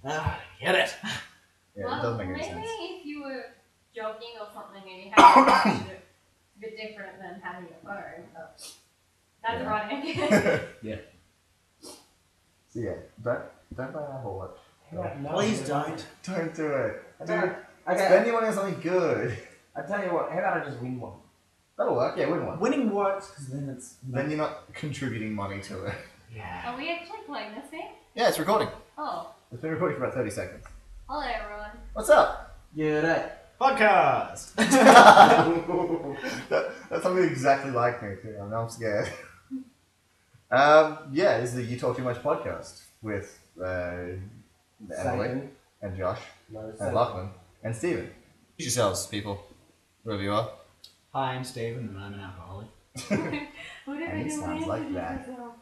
Get it. Yeah, well, it doesn't make any maybe sense. if you were jogging or something and you had a bit different than having your phone. But that's running. Yeah. So yeah, don't buy an Apple Watch. No, Please don't. Don't do it. Dude, Okay. spend your money on something good. I tell you what, how about I just win one? That'll work, yeah, win one. Winning works because then it's. Then you're not contributing money to it. Yeah. Are we actually playing this thing? Yeah, it's recording. Oh, It's been recording for about 30 seconds. hello everyone. What's up? Yeah, that. Podcast. That sounded exactly like me too. Now I'm scared. Yeah, this is the You Talk Too Much podcast with Emily Simon. and Josh No, and Simon. Lachlan and Stephen. Introduce yourselves, people. Whoever you are. Hi, I'm Stephen and I'm an alcoholic. What And it sounds like that. yourself?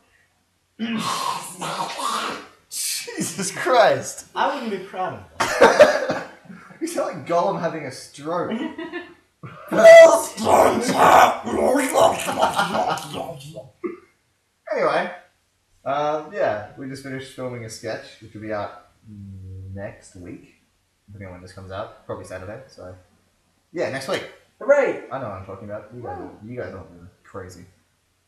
Jesus Christ! I wouldn't be proud of that. You sound like Gollum having a stroke. Anyway, yeah, we just finished filming a sketch, which will be out next week, depending on when this comes out. Probably Saturday. So, yeah, next week. Hooray! I know what I'm talking about. You guys aren't really crazy.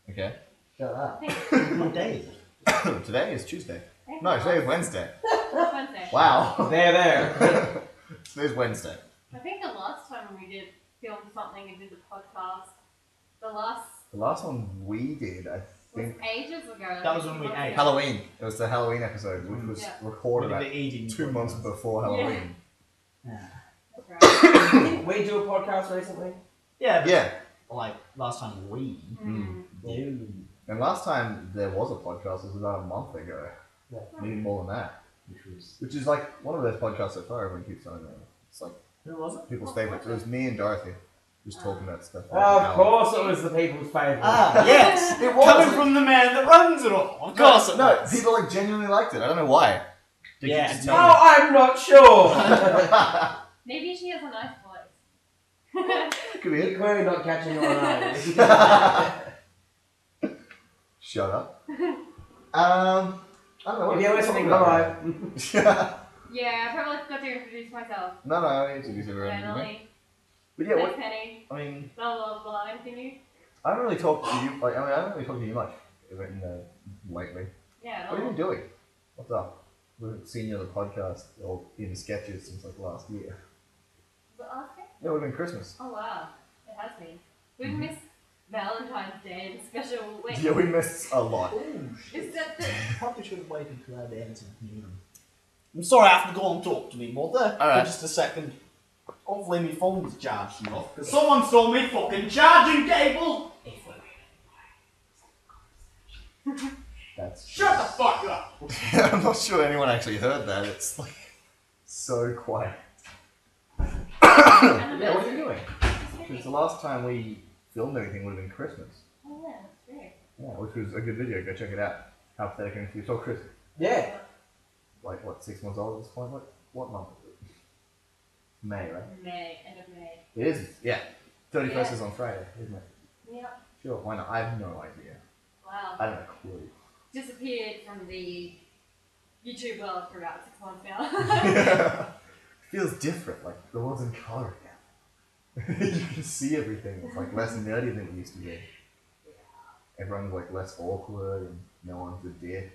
Okay. Shut up. What day is it? Today is Tuesday. No, today is Wednesday. Wednesday. Wow. There. Today's Wednesday. I think the last time we did film something and did the podcast, the last The last one we did, I was think, ages ago. That was when we ate. Halloween. It was the Halloween episode, which was Yeah. recorded We at did the eating 2 months podcast. before Halloween. Yeah. That's right. Didn't we do a podcast recently? Yeah. But Yeah. like last time we. Mm. And last time there was a podcast was about a month ago. Yeah. Maybe more than that. Which was. Which is like one of those podcasts so far everyone keeps telling me. It's like Who was it? people's favourites. It was me and Dorothy just talking about stuff. Of course it was the people's favourite. Ah, yes! It was. Coming from the man that runs it all. Of course it No, was. people like genuinely liked it. I don't know why. They Yeah, just No, tell me. I'm not sure. Maybe she has a nice voice. Could be You're it. clearly not catching on. Are you? Shut up. I don't know. What If you're listening, bye. Yeah, I probably forgot to introduce myself. No, I introduce everyone. didn't we? Emily. But yeah, Nice what? Penny. I mean, Blah blah blah. Anything new? I haven't really talked to you. Like, I haven't really talked to you much lately. Yeah. What have you been doing? What's up? We haven't seen you on the podcast or in sketches since like last year. Was it last week? Yeah, it would have been Christmas. Oh wow, it has been. We've missed Valentine's Day and special. Wait, Yeah, we missed a lot. is that the? Probably should have waited till our dancing knew them. I'm sorry, I have to go and talk to me mother Alright. for just a second. Hopefully my phone's charged enough, because someone stole me fucking charging cable! That's Shut the fuck up! I'm not sure anyone actually heard that. It's like so quiet. And Yeah, what are you doing? It's Because really- the last time we filmed anything would have been Christmas. Oh yeah, that's great. Yeah, which was a good video. Go check it out. How pathetic and you saw Christmas. Yeah. Like what, 6 months old at this point? What month is it? May, right? May, end of May. It is. Yeah. 31st Yeah. is on Friday, isn't it? Yeah. Sure. Why not? I have no idea. Wow. I don't have a clue. Disappeared from the YouTube world for about 6 months now. Feels different. Like the world's in color again. You can see everything. It's like less nerdy than it used to be. Everyone's like less awkward and no one's a dick.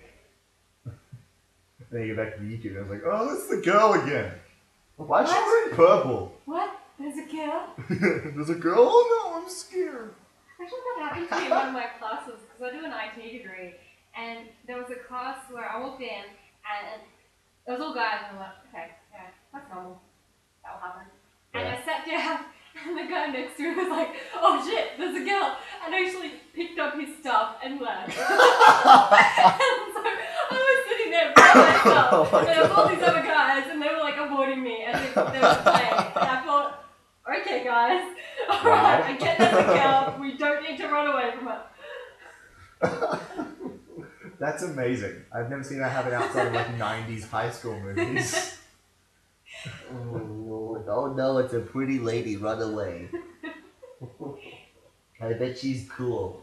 Then you get back to the YouTube and I was like, oh, it's the girl again. Why is she What? wearing purple? What? There's a girl? There's a girl? Oh no, I'm scared. Actually, that happened to me in one of my classes because I do an IT degree, and there was a class where I walked in and it was all guys, and I'm like, okay, yeah, that's normal. That will happen. And Yeah. I sat down, and the guy next to me was like, oh shit, there's a girl, and I actually picked up his stuff and left. And so I was sitting there by myself, Oh my and there was all God. these other guys, and they were like avoiding me as if they were playing. And I thought, okay, guys, alright, I get there's a girl, we don't need to run away from her. That's amazing. I've never seen that happen outside of like 90s high school movies. Oh no, it's a pretty lady, run away. I bet she's cool.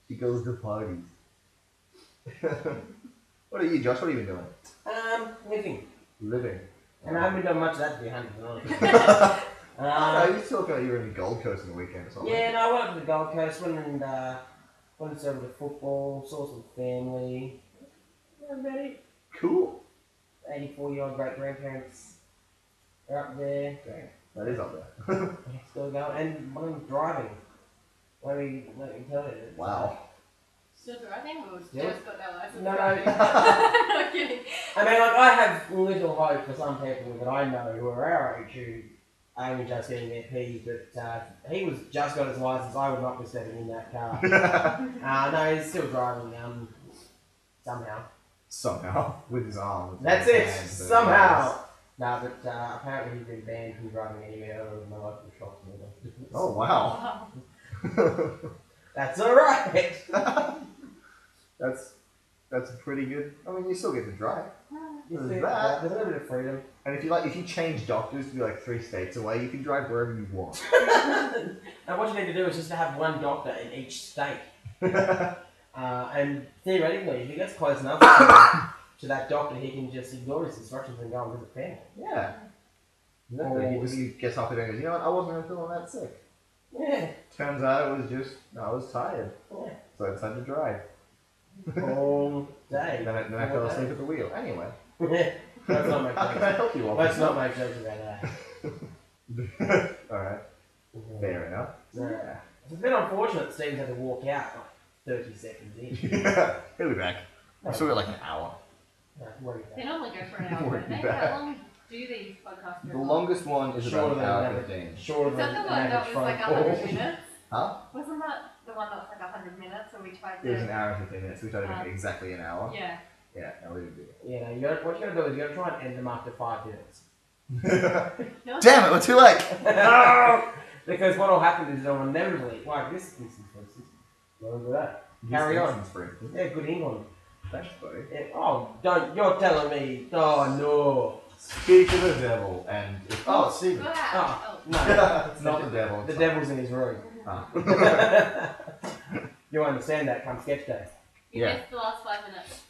She goes to parties. What are you, Josh? What have you been doing? Living. Living. And I haven't done much of that, to be 100%. No, you talking about you were in the Gold Coast on the weekend or something. Yeah, no, I went up to the Gold Coast, went and saw a bit of football, saw some family. Yeah, about it. Cool. 84-year-old great-grandparents are up there. Dang, that is up there. Still going. And I'm driving. Let me tell you. Wow. Still driving or just Yeah. got that license? No, no. Not kidding. I mean, like, I have little hope for some people that I know who are our age who are only just getting their P's, but he was just got his license. I would not be stepping in that car. No, he's still driving somehow. Somehow. With his arm. With That's his it, hands, somehow. No, but apparently he's been banned from driving anywhere other than the local shops. Oh, wow. Wow. That's alright. That's pretty good. I mean, you still get to drive. There's There's that. a little bit of freedom. And if you change doctors to be like 3 states away, you can drive wherever you want. And what you need to do is just to have one doctor in each state. And theoretically, if he gets close enough to that doctor, he can just ignore his instructions and go and visit family. Yeah. Exactly. He gets off it and goes, you know what, I wasn't even feeling that sick. Yeah. Turns out it was just, I was tired. Yeah. So I decided to drive. All day. Then I fell asleep at the wheel. Anyway. Yeah. Let's not make How can I jokes. help you all? Let's not make jokes about that. Alright. Fair enough. Yeah. It's a bit unfortunate that Steve's had to walk out like 30 seconds in. He'll be back. I've still got like an hour. Worry They about normally go for an hour, Worry don't they? back. How long do these podcasts The go? longest one is Shorter about an than hour average. 15. Shorter Is than that the an one that average was phone like call. 100 minutes? Huh? Wasn't that the one that was like 100 minutes and we tried It was to... an hour and 15 minutes. We tried to make it exactly an hour. Yeah. Yeah, no, we didn't do it. Yeah, no, what you gotta do is you gotta try and end them after 5 minutes. Damn it, we're too late! No! Because what will happen is they'll inevitably, like this instance for instance, what was that? Carry on. For instance. Yeah, good England. Thanks, buddy. Yeah, oh, you're telling me, oh no. Speak of the devil and... Oh, it's Stephen. Ah, No, It's not the devil. the devil's in his room. Ah. You understand that come sketch day. You Yeah. missed the last 5 minutes.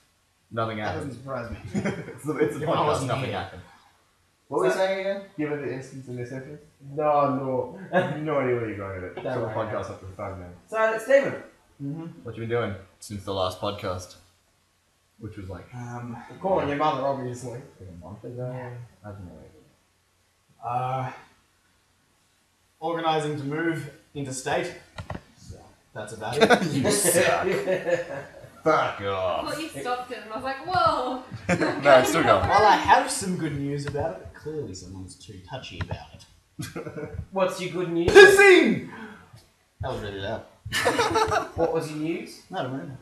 Nothing That happened. doesn't surprise me. It's the If I podcast, wasn't nothing here. happened. What were we saying again? Given the instance in this instance? No. I have no idea where you're going with it. Don't So the worry. podcast up to 5 minutes. So, Stephen, What you been doing since the last podcast? Which was like you're calling your mother, obviously. a month ago? I don't know. Organising to move interstate. That's about it. You suck. Fuck I off. thought you stopped it and I was like, whoa! No, it's still going. Well, I have some good news about it, but clearly someone's too touchy about it. What's your good news? Scene! That was really loud. What was your news? No, I don't remember.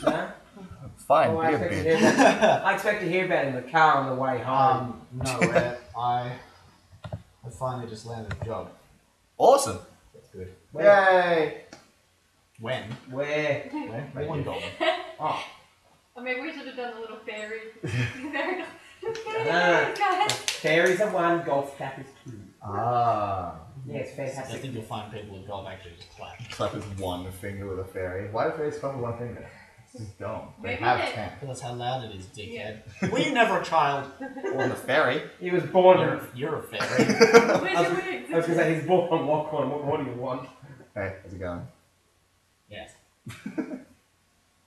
No? Fine, Oh, be I a expect to bitch. hear about I expect to hear about it in the car on the way home. No, I finally just landed a job. Awesome. That's good. Yay. When? Where? When? One dollar. Oh. I mean, we should have done the little fairy. Ah. Fairies are one, golf cap is two. Ah. Yeah, it's I fantastic. think you'll find people who golf actually just clap. Clap with one finger with a fairy. Why do fairies clap with one finger? This is dumb. They Maybe have they- 10. That's how loud it is, dickhead. Were you never a child? Or the fairy. He was born in... You're a fairy. Where's your wig? I was going to say, he's born on Lachlan. What do you want? Hey, how's it going? Yes.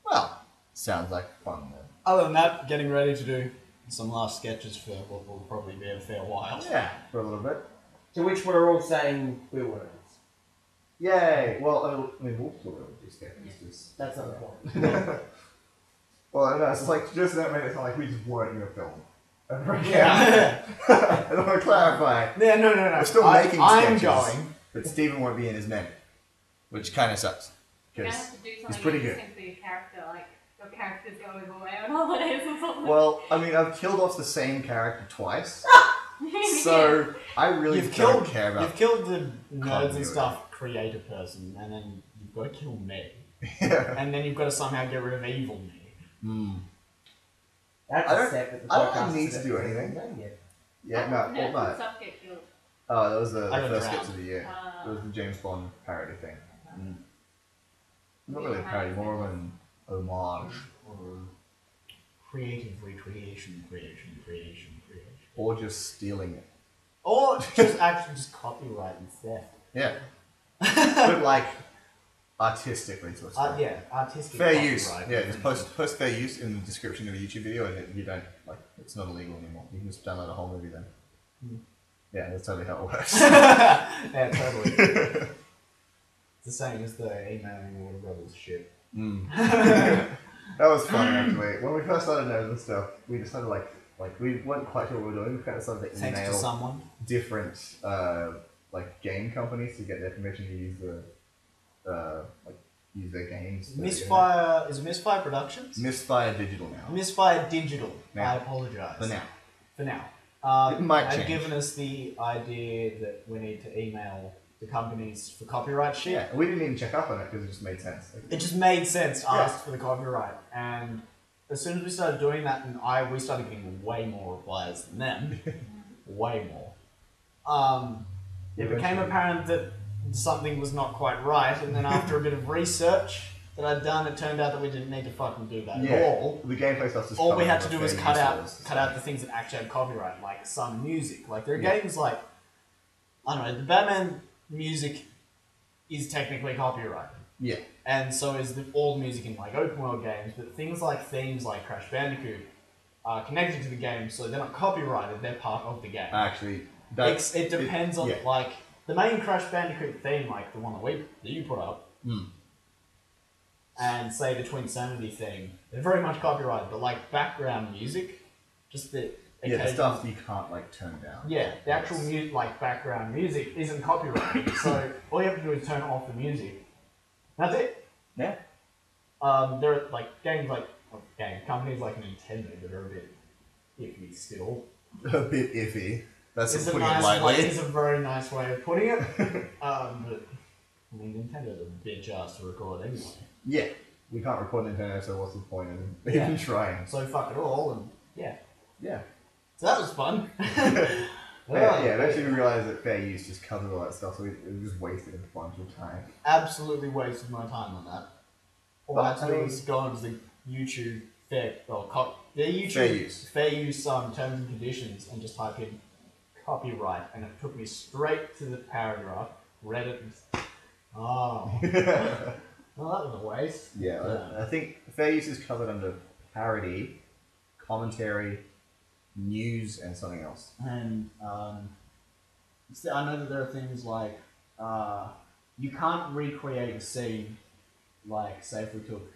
Well, sounds like fun then. Other than that, getting ready to do some last sketches for what will probably be a fair while. Yeah, for a little bit. To which we're all saying we weren't. Yay! Well, I mean, we'll still do sketches. Just... That's not the point. Well, no, it's like, just that made it sound like we just weren't in a film. Yeah. I don't want to clarify. Yeah, no. We're still making I'm sketches. going. But Stephen won't be in his men. Which kind of sucks. You're gonna Because, have to do it's something pretty good. interesting for your character, like your character's going away on holidays or something. well, I mean, I've killed off the same character twice. So, I really You've don't killed, care about You've killed the nerds continuity. and stuff, create a person, and then you've got to kill me. Yeah. And then you've got to somehow get rid of evil me. Mm. That's I a don't- step that the I don't podcast need is to do actually anything. done yet. Yeah, no, Nerds well, and no. stuff get killed. Oh, that was the I got first drowned. sketch of the year. It was the James Bond parody thing. Mm. Not really a parody, more of an homage. creative recreation. Or just stealing it. Or just actually just copyright and theft. Yeah. But like artistically to a Yeah, artistic fair copyright. use. Yeah, just post fair use in the description of a YouTube video, and you don't like it's not illegal anymore. You can just download a whole movie then. Yeah, that's totally how it works. Yeah, totally. It's the same as the emailing Warner Brothers shit. That was fun actually. When we first started knowing this stuff, we just started like we weren't quite sure what we were doing. We kind of started to Thanks to email someone. different like game companies to get their permission to use use their games. Misfire is it Misfire Productions? Misfire Digital now. Misfire Digital. Now. I apologise. For now. It might had change. given us the idea that we need to email the companies for copyright shit. Yeah, we didn't even check up on it because it just made sense. It just made sense to ask for the copyright, and as soon as we started doing that, we started getting way more replies than them, way more. It became apparent that something was not quite right, and then after a bit of research that I'd done, it turned out that we didn't need to fucking do that at all. The gameplay stuff just All we covered had to what do was fair cut use out was. the things that actually had copyright, like some music. Like there are games like I don't know, the Batman music is technically copyrighted. Yeah. And so is all the music in like open world games, but things like themes like Crash Bandicoot are connected to the game, so they're not copyrighted, they're part of the game. Actually, It depends on like the main Crash Bandicoot theme, like the one that you put up, and say the Twin Sanity theme, they're very much copyrighted, but like background music, just the the stuff you can't like turn down. Yeah, the actual background music isn't copyrighted, so all you have to do is turn off the music. That's it. Yeah. There are like companies like Nintendo that are a bit iffy still. A bit iffy. That's It's putting it lightly. It's a very nice way of putting it. But I mean, Nintendo's a bitch ass to record anyway. Yeah. We can't record Nintendo, so what's the point in even trying? So fuck it all, and yeah. Yeah. So that was fun. Eventually we realised that fair use just covered all that stuff, so we just wasted a bunch of time. Absolutely wasted my time on that. All I had to do was go onto the YouTube fair use terms and conditions and just type in copyright, and it took me straight to the paragraph. Read it. And, well, that was a waste. Yeah, I think fair use is covered under parody, commentary, news, and something else. And I know that there are things like you can't recreate a scene, like say if we took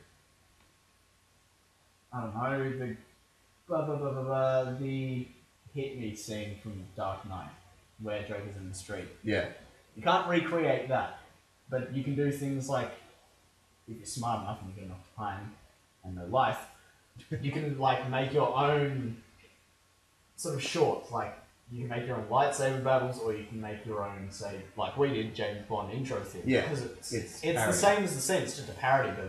the Hit Me scene from Dark Knight, where Joker's in the street. Yeah. You can't recreate that, but you can do things like, if you're smart enough and you've got enough time and no life, you can like make your own sort of shorts. Like you can make your own lightsaber battles, or you can make your own, say, like we did, James Bond intro theme. Yeah, because it's the parody. same as the scene. It's just a parody, but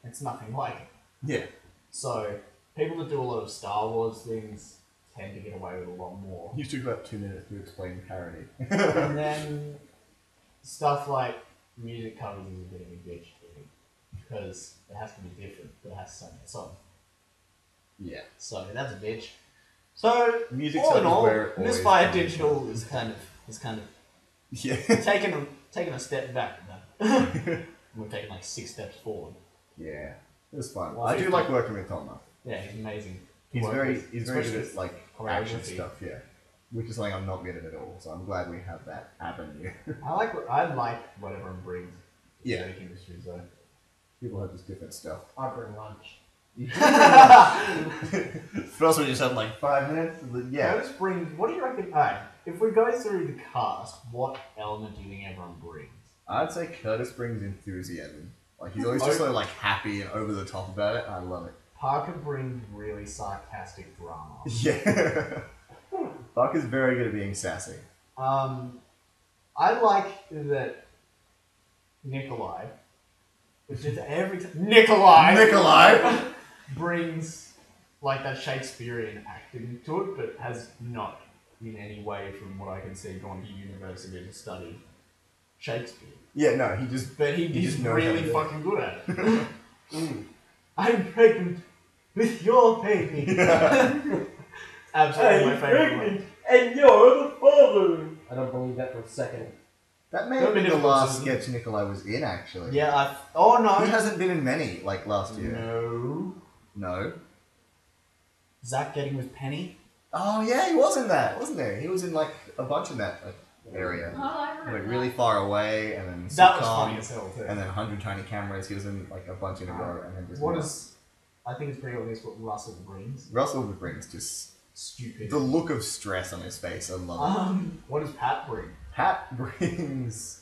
it's nothing like it. Yeah. So people that do a lot of Star Wars things tend to get away with a lot more. You took about 2 minutes to explain parody. And then stuff like music covers is a bit of a bitch to me, because it has to be different, but it has to sound like a song. Yeah. So that's a bitch. So Music all in stuff is all, where it always Misfire comes Digital is kind of Yeah. taking a step back. We're taking like 6 steps forward. Yeah. It was fun. Well, I do like working with Tom though. Yeah, he's amazing. He's very good especially at like choreography. action stuff, yeah. Which is something I'm not good at all, so I'm glad we have that avenue. I like what everyone brings to the Yeah. music industry, so. People have just different stuff. I bring lunch. First we just had like 5 minutes. Yeah. Curtis brings. What do you reckon? Alright, if we go through the cast, what element do you think everyone brings? I'd say Curtis brings enthusiasm. Like he's always just so like happy and over the top about it. I love it. Parker brings really sarcastic drama. Yeah. Buck is very good at being sassy. I like that Nikolai, which is every time Nikolai brings like that Shakespearean acting to it, but has not in any way, from what I can see, gone to university to study Shakespeare. Yeah, no, he's But he's just knows how to really do it. fucking good at it. I'm pregnant. with your baby. Absolutely my favourite one. And you're the father. I don't believe that for a second. That may Don't have been be the difficult, last isn't it? sketch Nikolai was in, actually. Yeah, oh no. He hasn't been in many, like last year. No. No. Zach getting with Penny? Oh yeah, he was in that, wasn't he? He was in like a bunch in that area. Oh, I remember Like really far away, and then That was sitcom, funny as hell too. and then 100 Tiny Cameras. He was in like a bunch in a row, and then just What is... I think it's pretty obvious what Russell brings. Russell brings just Stupid. the look of stress on his face. I love it. What does Pat bring? Pat brings.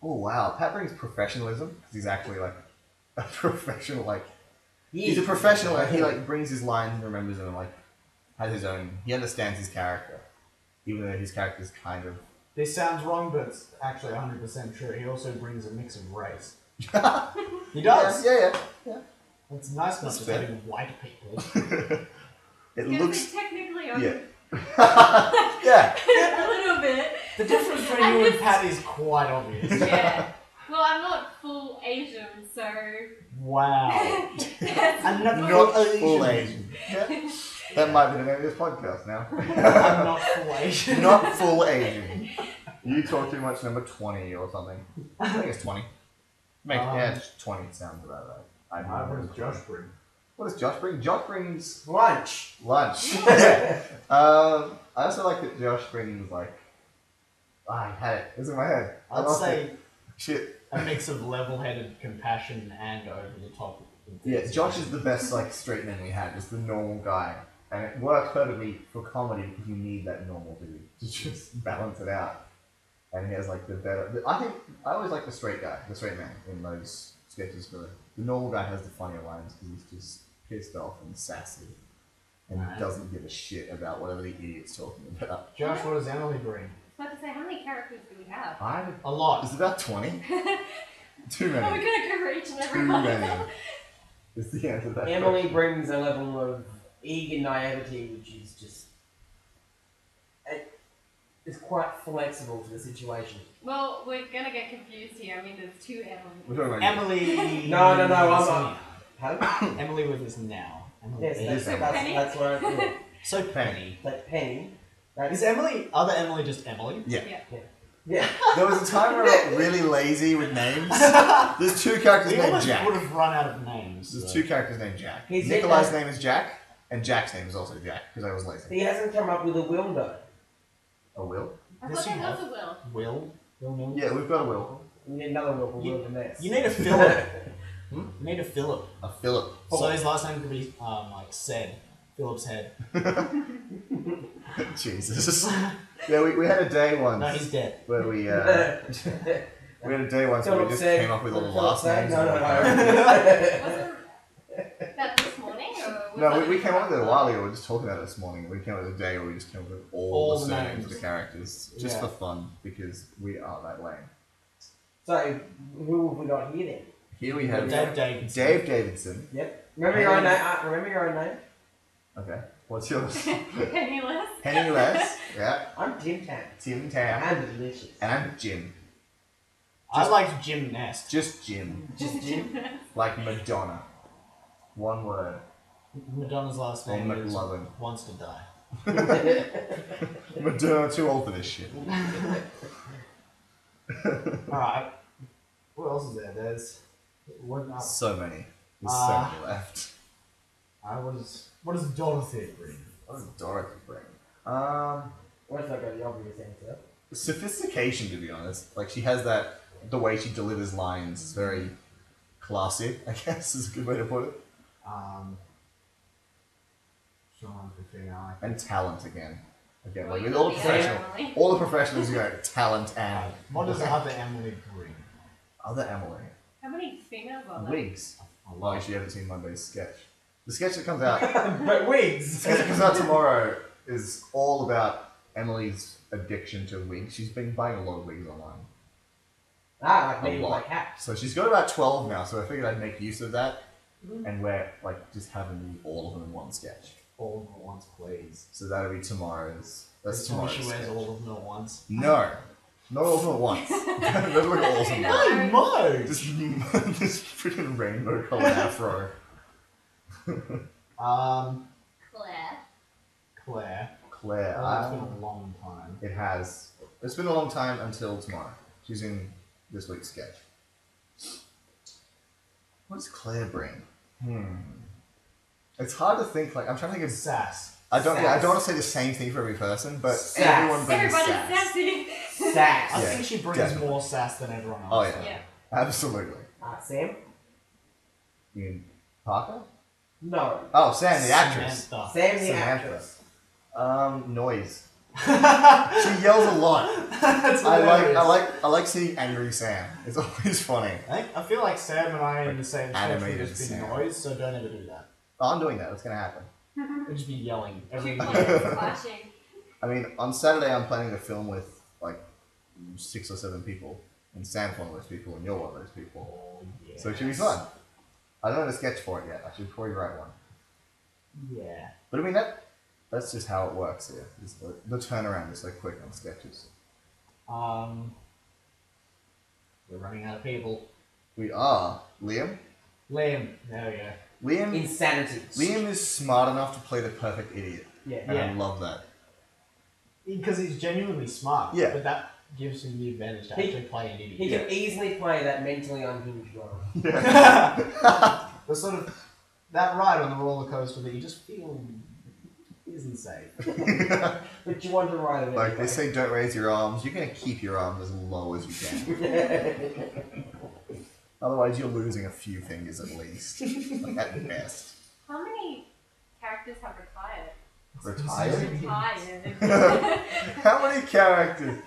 Oh wow, Pat brings professionalism because he's actually like a professional. Like he's a professional. Like, he like brings his lines and remembers them. And, like has his own. He understands his character, even though his character's kind of. This sounds wrong, but it's actually 100% true. He also brings a mix of race. He does. Yeah. It's nice not That's just fair. having white people. It Yeah, looks. technically Yeah. Yeah. a little bit. The difference between you and Pat is quite obvious. Yeah. Well, I'm not full Asian, so. Wow. That's I'm not Not full full Asian. Asian. Yeah. That might be the name of this podcast now. I'm not full Asian. Not full Asian. You talk too much, number 20 or something. I think it's 20. Yeah, 20 sounds about right. I don't know. What does Josh bring? What does Josh bring? Josh brings Lunch. lunch. Yeah. I also like that Josh brings like. I had it. It was in my head. I I'd lost say it. Shit. a mix of level-headed compassion and over-the-top. Yeah, Josh is the best like straight man we had. Just the normal guy, and it worked perfectly for comedy because you need that normal dude to just balance it out. And he has like the better. I think I always like the straight guy, the straight man in those sketches. For the normal guy has the funnier lines because he's just pissed off and sassy, and Right. doesn't give a shit about whatever the idiot's talking about. Josh, what does Emily bring? I was about to say, how many characters do we have? A lot. It's about 20. Too Oh, we're many. gonna cover each and every Too one of many. them. Is the answer to that Emily question. brings a level of eager naivety, which is just. It's quite flexible to the situation. Well, we're gonna get confused here. I mean, there's two Emmys. We're talking about Emily. No, I'm is not. now. Huh? Emily with us now. Emily Yes, is that's, Emily. Penny? that's where I feel. So Penny. But Penny. That's, Is Emily, other Emily just Emily? Yeah. yeah. There was a time where I got really lazy with names. There's two characters We named almost Jack. would have run out of names. There's so. two characters named Jack. He's in Nikolai's that- name is Jack, and Jack's name is also Jack, because I was lazy. He hasn't come up with a will though. A Will? I Yes, thought you there have. was a will. Will? Will Miller? Yeah, we've got a Will. We need another will for You- Will the Mess. You need a Philip. You need a Philip. A Philip. So his last name could be like said. Philip's head. Jesus. Yeah, we had a day once No, he's dead. where we had a day once where we just came up with all the last names. No. Wasn't that this morning? Or was No, that we came up with it a while ago. We were just talking about it this morning. We came up with a day where we just came up with all the surnames of the characters, just Yeah. for fun, because we are that lame. So, who have we got here then? Here we have Dave Davidson. Dave Davidson. Yep. Remember your own name? Remember your own name? Okay. What's yours? Penniless. Penniless. Yeah. I'm Tim Tam. Tim Tam. And delicious. And I'm Jim. I liked Jim Nest. Just Jim. Just Jim. Like Madonna. One word. Madonna's last Or name is McLovin. Wants to Die. Madonna, too old for this shit. Alright. What else is there? There's... What, So many. There's so many left. what does Dorothy bring? What does Dorothy bring? Let's not go the obvious answer. Sophistication, to be honest. Like, she has that, the way she delivers lines is very classy, I guess is a good way to put it. Trying to figure out. And talent again. Again, Well, like you with all the got the other professional, Emily. all the professionals, you go talent and What does other Emily bring? other Emily. How many females are there? Wigs. Oh, you haven't seen Monday's sketch. The sketch that comes out, But the wigs! sketch that comes out tomorrow is all about Emily's addiction to wigs. She's been buying a lot of wigs online. Like me A with lot. my cat. So she's got about 12 now, so I figured I'd make use of that and wear, like, just have them all of them in one sketch. All at once, please. So that'll be tomorrow's. That's This time tomorrow's. she wears sketch. all of them at once. No. Not all of them at once. They look awesome. No. Mo! This freaking rainbow colored afro. Claire. Claire. Claire. Oh, it's been a long time. It has. It's been a long time until tomorrow. She's in this week's sketch. What does Claire bring? It's hard to think. Like I'm trying to think of. Sass. I don't. Sass. Yeah, I don't want to say the same thing for every person, but Sass. everyone brings Everybody's sass. sassy. Sass. I Yeah, think she brings definitely. more sass than everyone else. Oh yeah, though. Yeah. absolutely. Sam? You mean Parker? No. Oh, Sam, the actress. Samantha. Sam the Samantha. actress. Noise. She yells a lot. That's I hilarious. like seeing angry Sam. It's always funny. I feel like Sam and I are in the same spectrum Animated as being Sam. noise, so don't ever do that. Oh, I'm doing that. It's gonna happen. We'll just be yelling every Cute day. players clashing. I mean, on Saturday I'm planning to film with like 6 or 7 people, and Sam's one of those people, and you're one of those people. Oh, yes. So it should be fun. I don't have a sketch for it yet. I should probably write one. Yeah. But I mean that's just how it works here. Just the turnaround is so quick on sketches. We're running out of people. We are Liam. Liam. There we go. Liam Insanity. Liam is smart enough to play the perfect idiot, Yeah. and I love that. Because he's genuinely smart. Yeah. But that gives him the advantage to He- actually play an idiot. He can easily play that mentally unhinged role. The sort of that ride on the roller coaster that you just feel isn't safe. But you want to ride it Like anyway. they say, don't raise your arms. You're gonna keep your arms as low as you can. Otherwise, you're losing a few fingers at least, like at best. How many characters have retired? Retired? Retired. How many characters?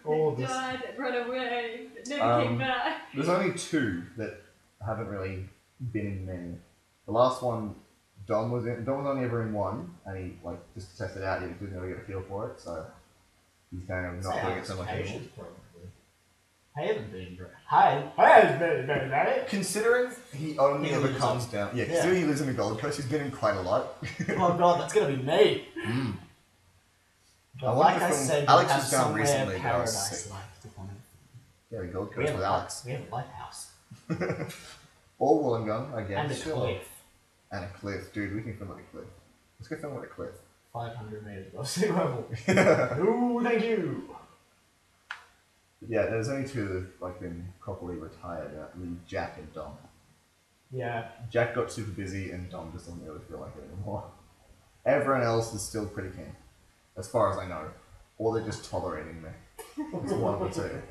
All They this. died, run away, never came back. There's only 2 that haven't really been in many. The last one, Dom was in. Dom was only ever in 1, and he like just to test it out. He didn't really get a feel for it, so he's kind of not doing it so much anymore. Haven't been great. Has been very Considering he only He ever lives comes down, considering he lives in the Gold Coast, he's been in quite a lot. Oh god, that's gonna be me. Mm. But I like wonder I if said, Alex we have was down somewhere recently, but I was paradise sick. like to find. Yeah, the Gold We Coast have, with Alex. we have a lighthouse. Or Wollongong, I guess. And a Sure. cliff. And a cliff. Dude, we can film at a cliff. Let's go film at a cliff. 500 meters above sea level. Ooh, thank you. Yeah, there's only 2 that have like been properly retired. Jack and Dom. Yeah. Jack got super busy, and Dom just doesn't really feel like it anymore. Everyone else is still pretty keen, as far as I know, or they're just tolerating me. It's one of the 2.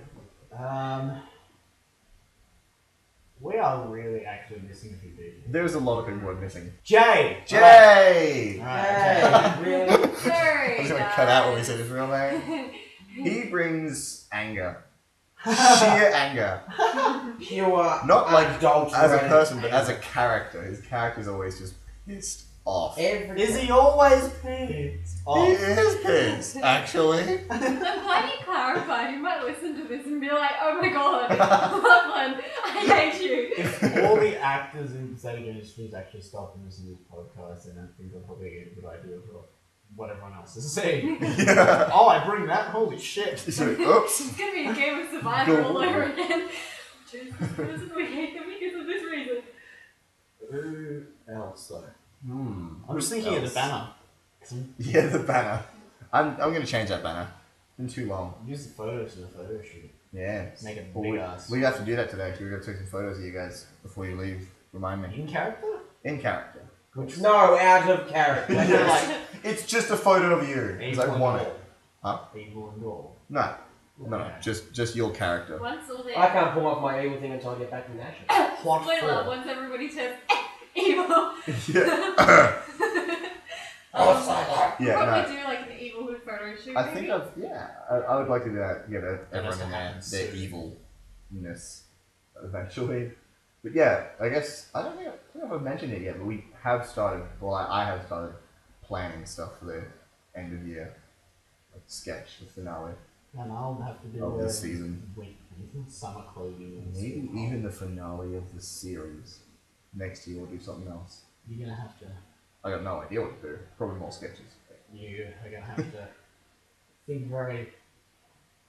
We are really actually missing a few people. There's a lot of people we're missing. Jay! Jay! Alright, Hey, really? Very I'm just gonna nice. cut out when we say his real name. He brings anger. Sheer anger. Pure, Not like unadulterated as a person, but as a anger. character. His character's always just pissed off. Every Is he always pissed? He is pissed, actually. I'm glad you clarified. You might listen to this and be like, oh my god, Lachlan, I hate you. If all the actors in the stage industries actually stop and listen to this podcast, then I think they'll probably get a good idea of what everyone else is saying. Yeah. Oh, I bring that? Holy shit. He's like, oops. It's gonna be a game of survival all over again. Choose this person, we hate them because of this reason. Who else, though? Hmm. I'm just thinking of the banner. Yeah, the banner. I'm gonna change that banner. It's been too long. Use the photos for the photo shoot. Yeah. Make it Well, big we, ass. we have to do that today. So we're gonna take some photos of you guys before you leave. Remind me. In character? In character. No, out of character. Like, It's just a photo of you. Because I evil and want it. gold. Huh? Evil and gold. No. No, Okay. just your character. Once all the I can't pull off my evil thing until I get back from National. What spoiler, for? once everybody turns evil. Yeah. Yeah, Probably no. do like an evil photo shoot. I think maybe? I would like to do that. Get everyone has to in there, happen their soon. evilness eventually. But yeah, I guess I don't think I've mentioned it yet, but we have started. Well, I have started planning stuff for the end of year like sketch, the finale, And I'll have to do Of the season. summer clothing. And maybe stuff. even the finale of the series. Next year we'll do something else. You're gonna have to. I got no idea what to do. Probably more sketches. You are gonna have to think very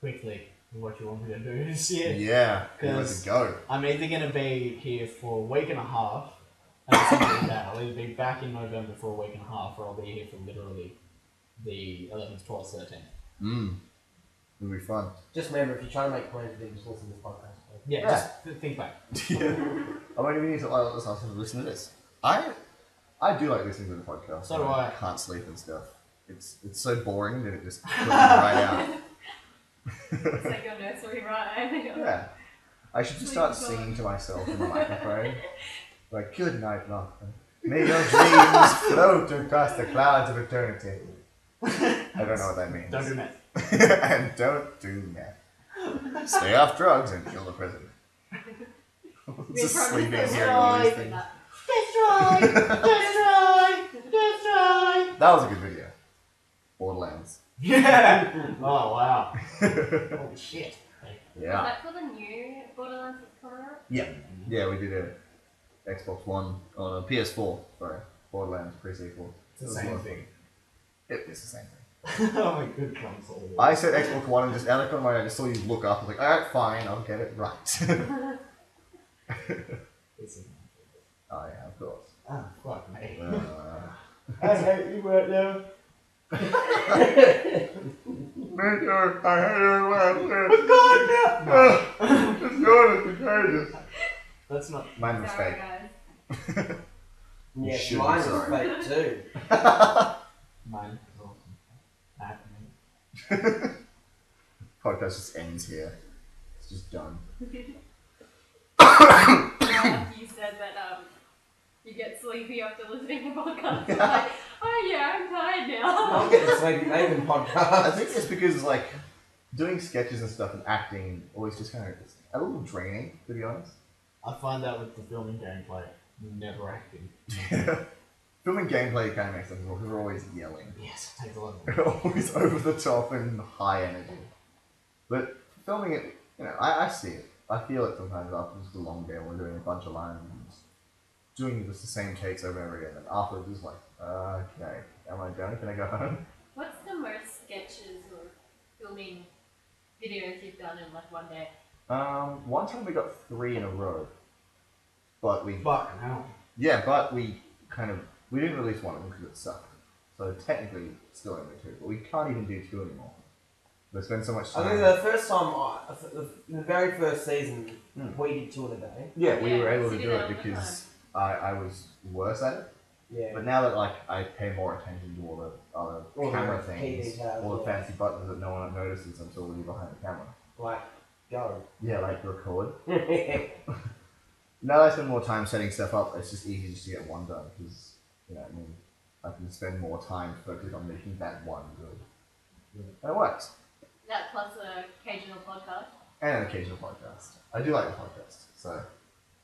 quickly of what you want me to do this year. Yeah, where to 'Cause- go? I'm either gonna be here for a week and a half, And something like that. I'll either be back in November for a week and a half, or I'll be here for literally the 11th, 12th, 13th. It'll be fun. Just remember, if you're trying to make plans for them, just listen to this podcast. Yeah, Yeah. just think back. I won't even need to listen to this. I do like listening to the podcast. So do I. Can't sleep and stuff. It's so boring that it just puts me right out. It's like your nursery rhyme. Yeah. I should just start singing to myself in the microphone. Like, good night, Lachlan. May your dreams float across the clouds of eternity. I don't know what that means. Don't do that. And don't do that. Stay off drugs and kill the president. Just sleeping here and all these things. That was a good video. Borderlands. Yeah! Oh, wow. Holy shit. Yeah. Is that for the new Borderlands that's coming out? Yeah, we did a Xbox One on a PS4. Sorry, Borderlands pre-sequel. It's the same thing. It's the same thing. Oh my good console. I said Xbox One and just out of my eye, I just saw you look up. I was like, alright, fine, I'll get it right. Oh yeah, of course. Oh, fuck me. I hate you right now. Major, I hate you right Oh god, no! It's going to contagious. That's not... My Sorry, mistake. guys. You Yeah, should mine be was sorry. fake too. Mine is awesome. Happening. Podcast just ends here. It's just done. You said that you get sleepy after listening to podcasts. You're like, oh yeah, I'm tired now. I'll get the Sleepy Maven I podcast. think it's because like doing sketches and stuff and acting always just kind of a little draining, to be honest. I find that with the filming gameplay, never acting. Filming gameplay kind of makes sense because we're always yelling. Yes, it takes a lot of We're always over the top and high energy. But filming it, you know, I see it. I feel it sometimes after just a long day when we're doing a bunch of lines and just doing just the same takes over and over again. And afterwards, it's like, okay, am I done? Can I go home? What's the most sketches or filming videos you've done in like one day? One time we got 3 in a row. But we... Fucking hell. Yeah, but we didn't release one of them because it sucked. So technically, it's still only 2. But we can't even do 2 anymore. We spend so much I time... think the first time, the very first season, we did 2 in a day. Yeah, we Yeah, were able so to you do did it it all the because I was worse at it. Yeah. But now that like I pay more attention to all the other All the camera key things, details, all the yeah. fancy buttons that no one notices until we're behind the camera. Like, go. Yeah, like record. Yeah. Now that I spend more time setting stuff up, it's just easy just to get one done because I mean I can spend more time focused on making that one good. And it works. That plus an occasional podcast. And an occasional podcast. I do like the podcast, so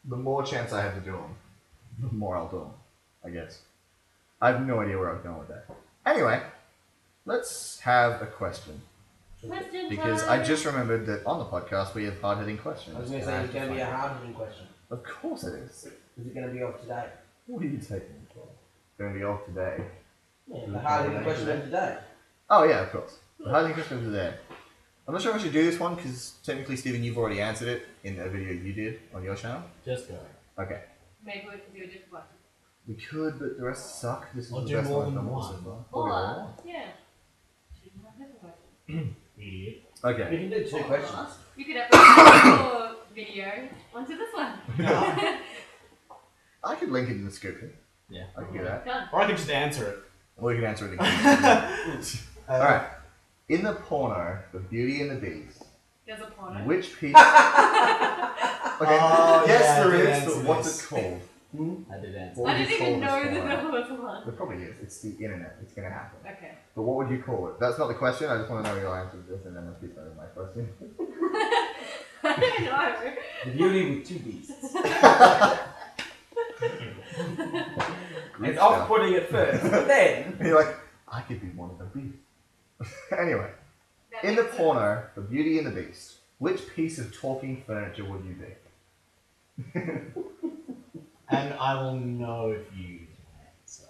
the more chance I have to do them, the more I'll do them, I guess. I have no idea where I was going with that. Anyway, let's have a question. Question Because time. I just remembered that on the podcast we have hard-hitting questions. I was going to and I say, have it's going to be a find hard-hitting question. it. Of course it is. Is it going to be of today? What are you taking it for? Going to be off today. Yeah, the hard-hitting question of today. Oh yeah, of course. The hard-hitting question of today. I'm not sure if I should do this one because technically, Stephen, you've already answered it in a video you did on your channel. Just go. Okay. Maybe we can do a different one. We could, but the rest suck. This is Or the do best more one than I've done one. so far. Or do more. Or, yeah. Choose one different question. Idiot. Okay. We can do 2 questions. You could upload your video onto this one. I could link it in the description. Yeah. I can do that. Done. Or I could just answer it. Or you can answer it again. Alright. In the porno, The Beauty and the Beast, There's a porno. which piece... Okay, Oh, yes yeah, I there did is, answer but what's this. it called? I did answer. What I would didn't you even call know this that porno? there was one. There probably is. It's the internet. It's going to happen. Okay. But what would you call it? That's not the question. I just want to know your answer to this, and then I'll keep that as my question. I don't know. The beauty with 2 beasts. Great It's stuff. off-putting at first, but then... You're like, I could be one of the beasts. Anyway, That in the makes porno, The Beauty and the Beast, which piece of talking furniture would you be? And I will know if you answer.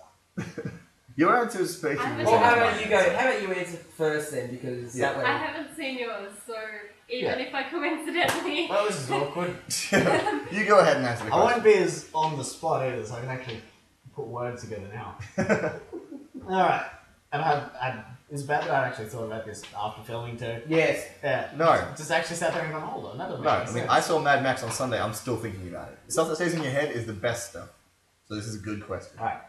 Your answer is basically I the haven't Well, same. how about you go? How about you answer first then, because Yeah. that way... I haven't seen yours, so even if I coincidentally. Well, this is awkward. You go ahead and answer the I question. won't be as on the spot either, so I can actually put words together now. Alright. And it's bad that I actually thought about this after filming too. Yes. Yeah. No. Just actually sat there and gone, hold on, that doesn't No, make I sense. mean, I saw Mad Max on Sunday. I'm still thinking about it. Stuff that stays in your head is the best stuff. So this is a good question. Alright.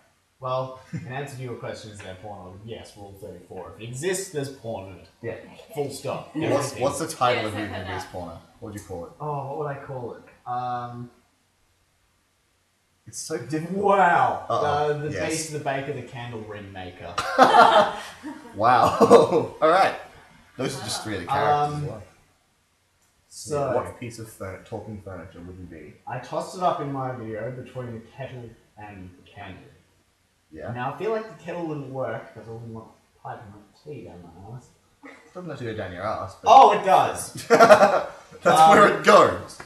Well, in answer to your question, is there porn? Yes, Rule 34. If it exists, there's porn in it. Yeah. Full stop. What's the title Yes, of I Movie heard Based that. Porno? What would you call it? Oh, what would I call it? It's so difficult. Wow. Uh-oh. The Yes. Beast, the Baker, the Candle Ring Maker. Wow. Alright. Those are just three of the characters as well. So, What piece of talking furniture would you be? I tossed it up in my video between the kettle and the candle. Yeah. Now, I feel like the kettle wouldn't work because I wouldn't want piping my tea down my ass. It doesn't have to go down your ass. But Oh, it does! that's where it goes.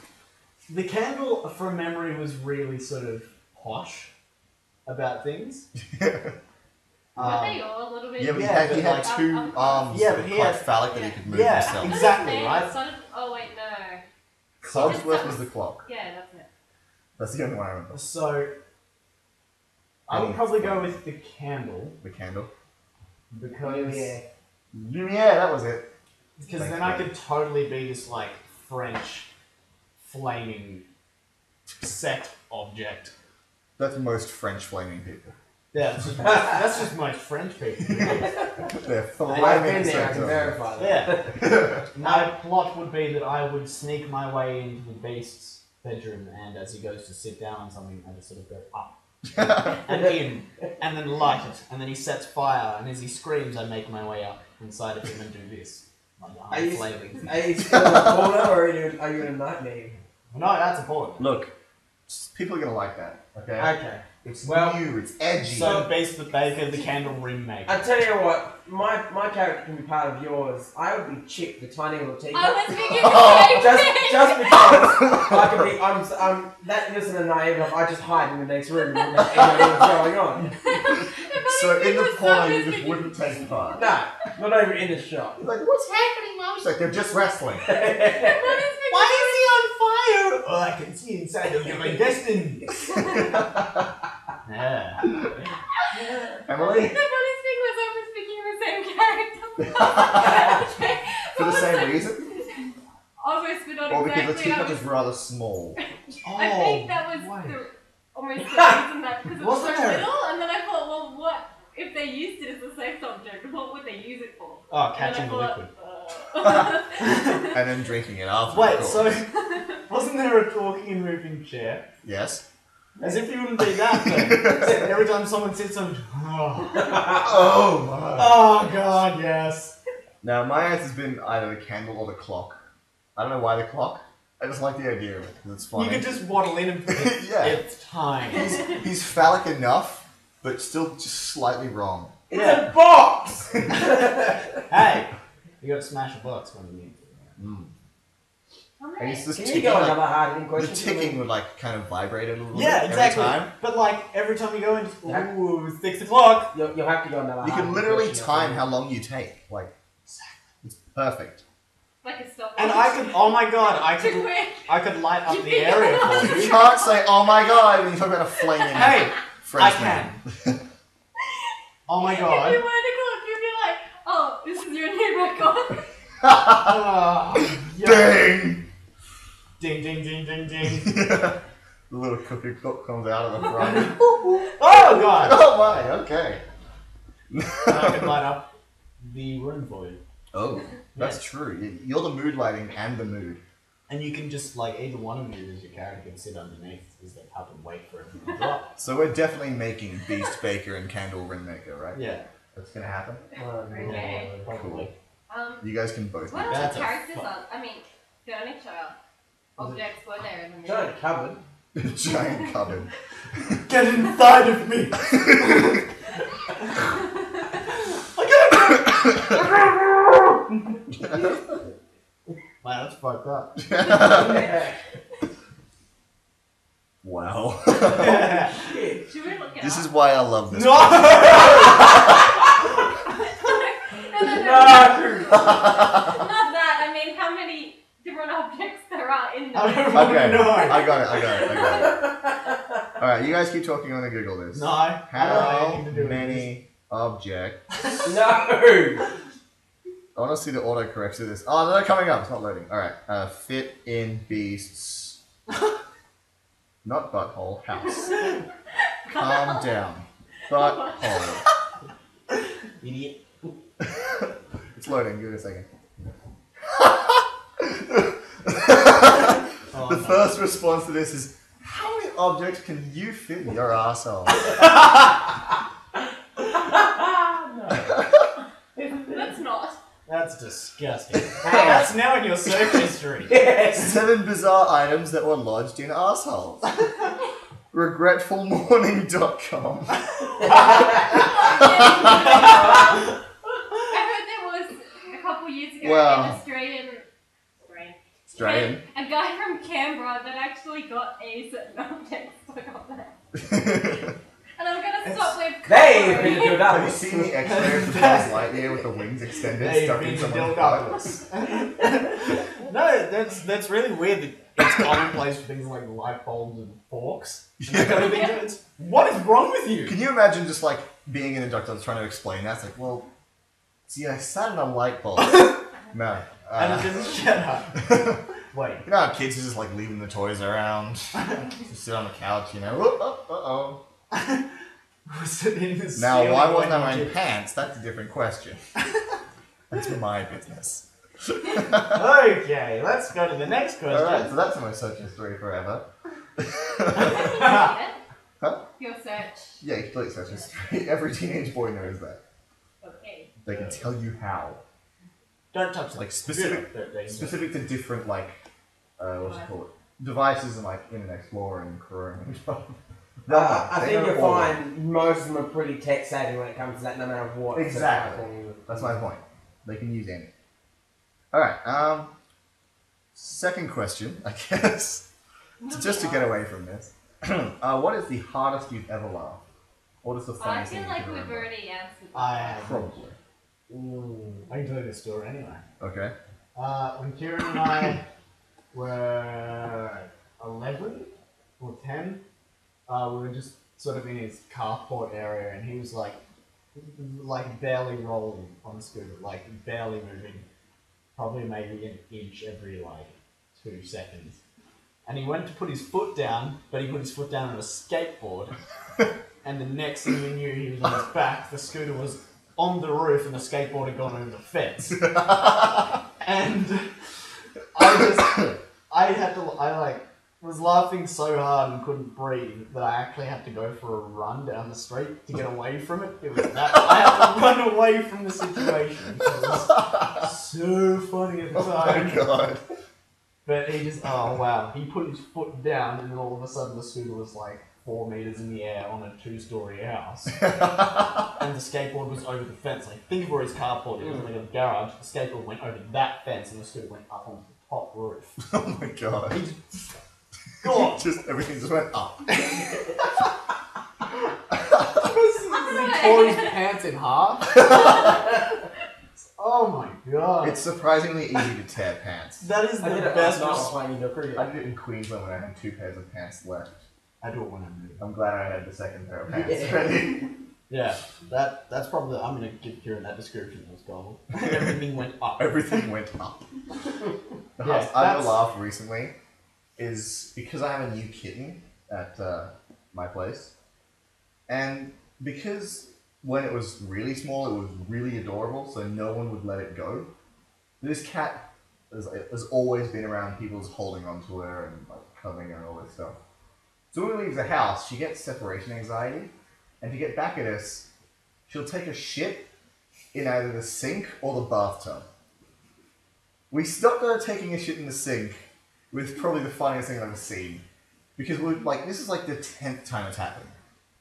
The candle, from memory, was really sort of posh about things. Were they all a little bit? Yeah, but Yeah, he but had like- two arms Yeah, that but were he quite had- phallic that he could move Yeah, himself. exactly, Name right? started, oh wait, no. Cogsworth was the clock. Yeah, that's it. That's the only one I remember. So, I would probably go with the candle The candle. because Yeah, that was it. then I could totally be this like French flaming set object. That's most French flaming people. Yeah, that's just most French people. They're I've flaming been there, I can so- verify that. Yeah. My plot would be that I would sneak my way into the beast's bedroom, and as he goes to sit down on something, I just sort of go up and in, and then light it, and then he sets fire, and as he screams, I make my way up inside of him and do this. Like Are you, flailing. are you still in a corner or are you in a nightmare? No, that's important. Look, people are gonna like that. Okay. Okay. It's Well, new. It's edgy. So the beast, the baker, the candle ring maker. I tell you what, my character can be part of yours. I would be Chip, the tiny little teacup. I was thinking the same just thing. because I can be, I'm that innocent and naive enough. I just hide in the next room and not know what's going on. So in the porno, you just wouldn't take part. No, not over in the shop. It's like, what's happening, Mom? She's like, they're just wrestling. Why is he on fire? Oh, I can see inside of your intestines. Yeah. Emily? The funniest thing was I was speaking the same character. For the same reason? Almost, but not Or because the exactly. teacup is rather small. I think that was why? almost the reason that, because it was so Wasn't there? little, and then I thought, well, what if they used it as a sex object? What would they use it for? Oh, And catching the then I liquid. thought, And then drinking it after. Wait, of so course. wasn't there a talking and moving chair? Yes. As if you wouldn't be that thing. Every time someone sits on. Oh. Oh my. Oh god, yes. Now, my answer's been either the candle or the clock. I don't know why the clock. I just like the idea of it because it's funny. You could just waddle in and Yeah. it's time. He's phallic enough, but still just slightly wrong. It's a box! Hey, you gotta smash a box when you need to. Mm. how And many? it's just Can you ticking, go like, another hard-hitting the question? ticking would like kind of vibrate a little Yeah, bit exactly. every time. But like every time you go in, Yeah. ooh, it's 6 o'clock. You'll have to go another You can hard-hitting literally question, time I how long you take. Like, it's perfect. Like a stopwatch. And I could, oh my god, Too quick. I could light up the Keep it area going. for You you. can't say, "Oh my god," when you talk about a flaming Hey, French I man. oh my If you god. were to call, you'd be like, oh, this is your new record. Oh, yeah. Ding! Ding, ding, ding, ding, ding. The little cookie cook comes out of the front. Oh god. Oh my, okay. And I could light up the room for you. Oh, that's true. You're the mood lighting and the mood. And you can just, like, either one of you as your character can sit underneath as they cup and wait for it to drop. So we're definitely making Beast Baker and Candle Ringmaker, right? Yeah. That's gonna happen. Okay. Probably. You guys can both. What make other That's a characters fuck. are, I mean, furniture objects were there in the movie? Giant cupboard. a giant cupboard. Get inside of me! Wow, that's fucked up. Wow. Should we look it This up? is why I love this. No! No. Not that. I mean, how many Okay, No. I got it. Alright, you guys keep talking on the Google this. No. I don't How have anything to do with this. many objects... No! I want to see the autocorrect to this. Oh, they're not coming up. It's not loading. Alright, fit in beasts... Not butthole, house. Calm down. Butthole. Idiot. It's loading. Give it a second. Oh, The no. first response to this is, how many objects can you fit in your asshole? That's not. That's disgusting. That's now in your search history. Yes! 7 bizarre items that were lodged in assholes. Regretfulmorning.com. I heard there was a couple years ago Wow. an Australian Australian. a guy from Canberra that actually got a certain object stuck up there. And I'm gonna stop with They've been to do Have you that. seen the X-ray of Buzz Lightyear with the wings extended They've stuck been in to someone's Dildopolis. butt? No, that's really weird that it's commonplace for things like light bulbs and forks. And that kind of thing. It's, what is wrong with you? Can you imagine just like being in a doctor trying to explain that? It's like, well, see, I sat in a light bulb. No. And it just shut up. Wait. You know how kids are just like leaving the toys around, just sit on the couch, you know. Uh-oh. Was it in the Now, ceiling why when wasn't I you wearing did- pants? That's a different question. That's my business. Okay, let's go to the next question. Alright, so that's my search history forever. Huh? Your search. Yeah, you can delete search history. Every teenage boy knows that. Okay. They can tell you how. Don't touch Like the specific to different like what's it called? Devices and like Internet Explorer and Chrome and stuff. I They think know you'll all of find most of them are pretty tech savvy when it comes to that, no matter what. Exactly. That's my point. They can use any. Alright, second question, I guess. Just to get away from this. What is the hardest you've ever laughed? What is the I funniest thing feel you like can we've remember? already answered that. I have. Probably. I can tell you this story anyway. Okay. When Kieran and I were 11 or 10, we were just sort of in his carport area, and he was like barely rolling on the scooter, like barely moving, probably maybe an inch every like 2 seconds. And he went to put his foot down, but he put his foot down on a skateboard, and the next thing we knew, he was on his back. The scooter was on the roof, and the skateboard had gone over the fence. And I was laughing so hard and couldn't breathe that I actually had to go for a run down the street to get away from it. It was that I had to run away from the situation. It was so funny at the Oh my time. god. But he just, oh wow, he put his foot down, and then all of a sudden the scooter was like 4 meters in the air on a 2-story house. And the skateboard was over the fence. Like, think of where his carport is, like a garage. The skateboard went over that fence, and the scooter went up onto the top roof. Oh my god. He just, God! Just everything just went up. He tore his pants in half. Oh my god. It's surprisingly easy to tear pants. That is I the did it best. last night while playing indoor cricket. I did it in Queensland when I had 2 pairs of pants left. I do it when I move. I'm glad I had the second pair of pants Yeah. ready. Yeah, that's probably. I'm gonna give Kieran that description. It was gold. Everything went up. Everything went up. The Yeah, hardest I've ever that's- laughed recently is because I have a new kitten at my place, and because when it was really small, it was really adorable, so no one would let it go. This cat has always been around people's holding onto her and like cuddling her and all this stuff. So when we leave the house, she gets separation anxiety, and to get back at us, she'll take a shit in either the sink or the bathtub. We stopped her taking a shit in the sink with probably the funniest thing I've ever seen. Because we're like, this is like the 10th time it's happened.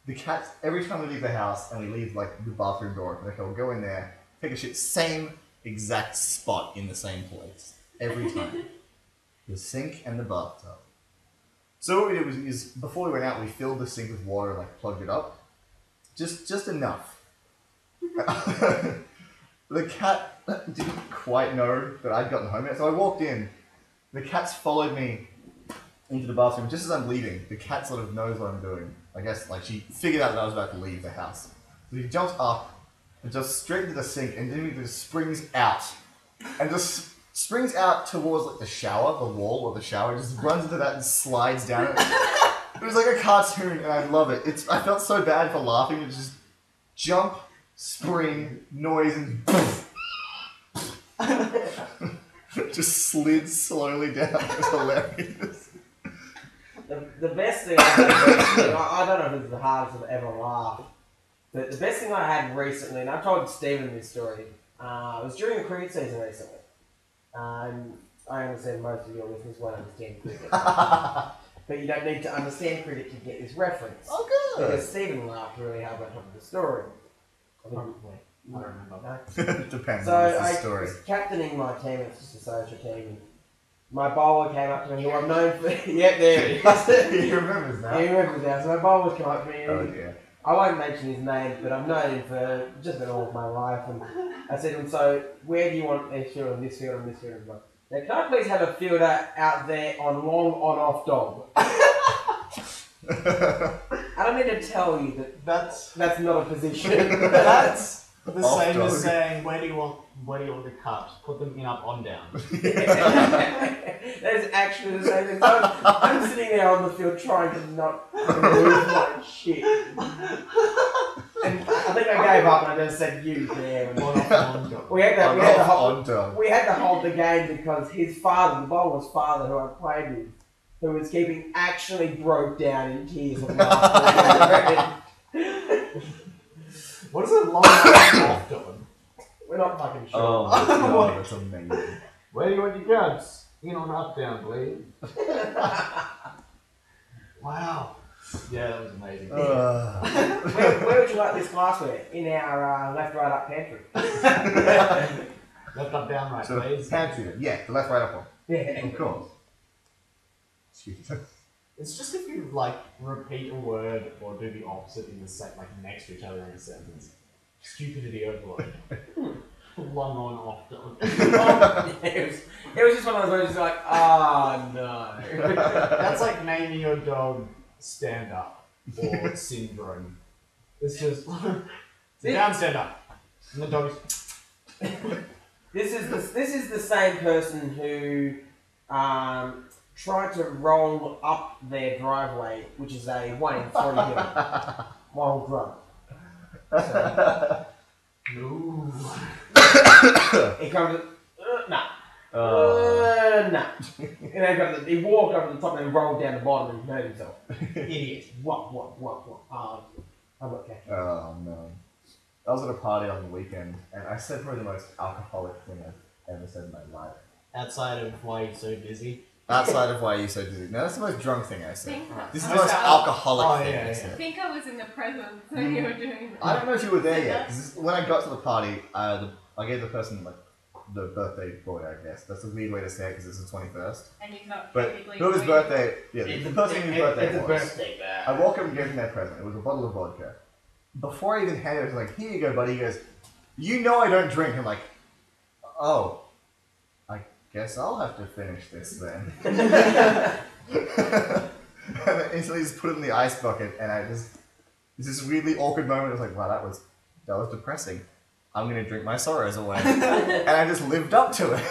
The cats, every time we leave the house and we leave like the bathroom door open, we'll go in there, take a shit, same exact spot in the same place. Every time. The sink and the bathtub. So what we did is before we went out, we filled the sink with water and like plugged it up. Just enough. The cat didn't quite know that I'd gotten home yet, so I walked in. The cat's followed me into the bathroom. Just as I'm leaving, the cat sort of knows what I'm doing. I guess like she figured out that I was about to leave the house. So he jumps up and just straight into the sink and then he just springs out. And just springs out towards like the shower, the wall of the shower, just runs into that and slides down it. It was like a cartoon and I love it. I felt so bad for laughing. It's just jump, spring, noise, and just slid slowly down. It was hilarious. The best thing I had, I don't know if it's the hardest I've ever laughed, but the best thing I had recently, and I told Stephen this story, it was during the cricket season recently. I understand most of your listeners won't understand cricket. But you don't need to understand cricket to get this reference. Oh, good. Because Stephen laughed really hard when I told the story. Probably. I don't remember. No? It depends So on I the story. was captaining my team, it's just a social team. And my bowler came up to me, who I'm known for. Yep, there it is. He remembers now. He remembers now. So my bowler came up to me. Oh And dear. I won't mention his name, but I've known him for just about all of my life. And I said to him, so where do you want this field and this field and this field? And like, now, can I please have a fielder out there on long on-off dog? I don't need to tell you that That's not a position. that's the Off same as dog. saying where do you want the cups? Put them in up on down. That is actually the same thing. So I'm sitting there on the field trying to not move like shit. And I think I gave up and I just said you there. And On off on dog. we had to On dog. we had to hold the game because his father, the bowler's father, who I played with, who was keeping, actually broke down in tears of laughter. What is it long off dog? We're not fucking sure. Oh my god, that's amazing. Where do you want your cups? In on up down, please. Wow. Yeah, that was amazing. Where would you like this glassware? In our left, right, up pantry. Left up down right, So, please. pantry. Yeah, the left, right, up one. Yeah. Of course. Excuse me. It's just if you like repeat a word or do the opposite in the set like next to each other in a sentence. Stupidity overload. Long on off dog. It was just one of those where it's just like, oh no. That's like naming your dog stand up or syndrome. It's just sit down, stand up. And the dog is This is the same person who tried to roll up their driveway, which is a 1 in 40 hill, while drunk. So, no. he comes, nah. Oh. Nah. And he walked up to the top and then rolled down the bottom and hurt himself. Idiot. What? I'm okay. Oh no. I was at a party on the weekend and I said probably the most alcoholic thing I've ever said in my life. Outside of why you're so busy. Outside of why you're so busy. No, that's the most drunk thing I said. Think, This is the most alcoholic thing I I said. think I was in the presence when you were doing that. I don't know if you were there yet. 'Cause when I got to the party, I gave the person like the birthday boy, I guess. That's a weird way to say it because it's the 21st. And you've not But technically whose doing- birthday? Yeah, the person whose birthday It's a was. birthday I walk up and gave him their present. It was a bottle of vodka. Before I even handed it, I was like, "Here you go, buddy." He goes, "You know I don't drink." I'm like, "Oh, I guess I'll have to finish this then." And then instantly just put it in the ice bucket, and it's this really awkward moment. I was like, "Wow, that was depressing. I'm gonna drink my sorrows away," and I just lived up to it.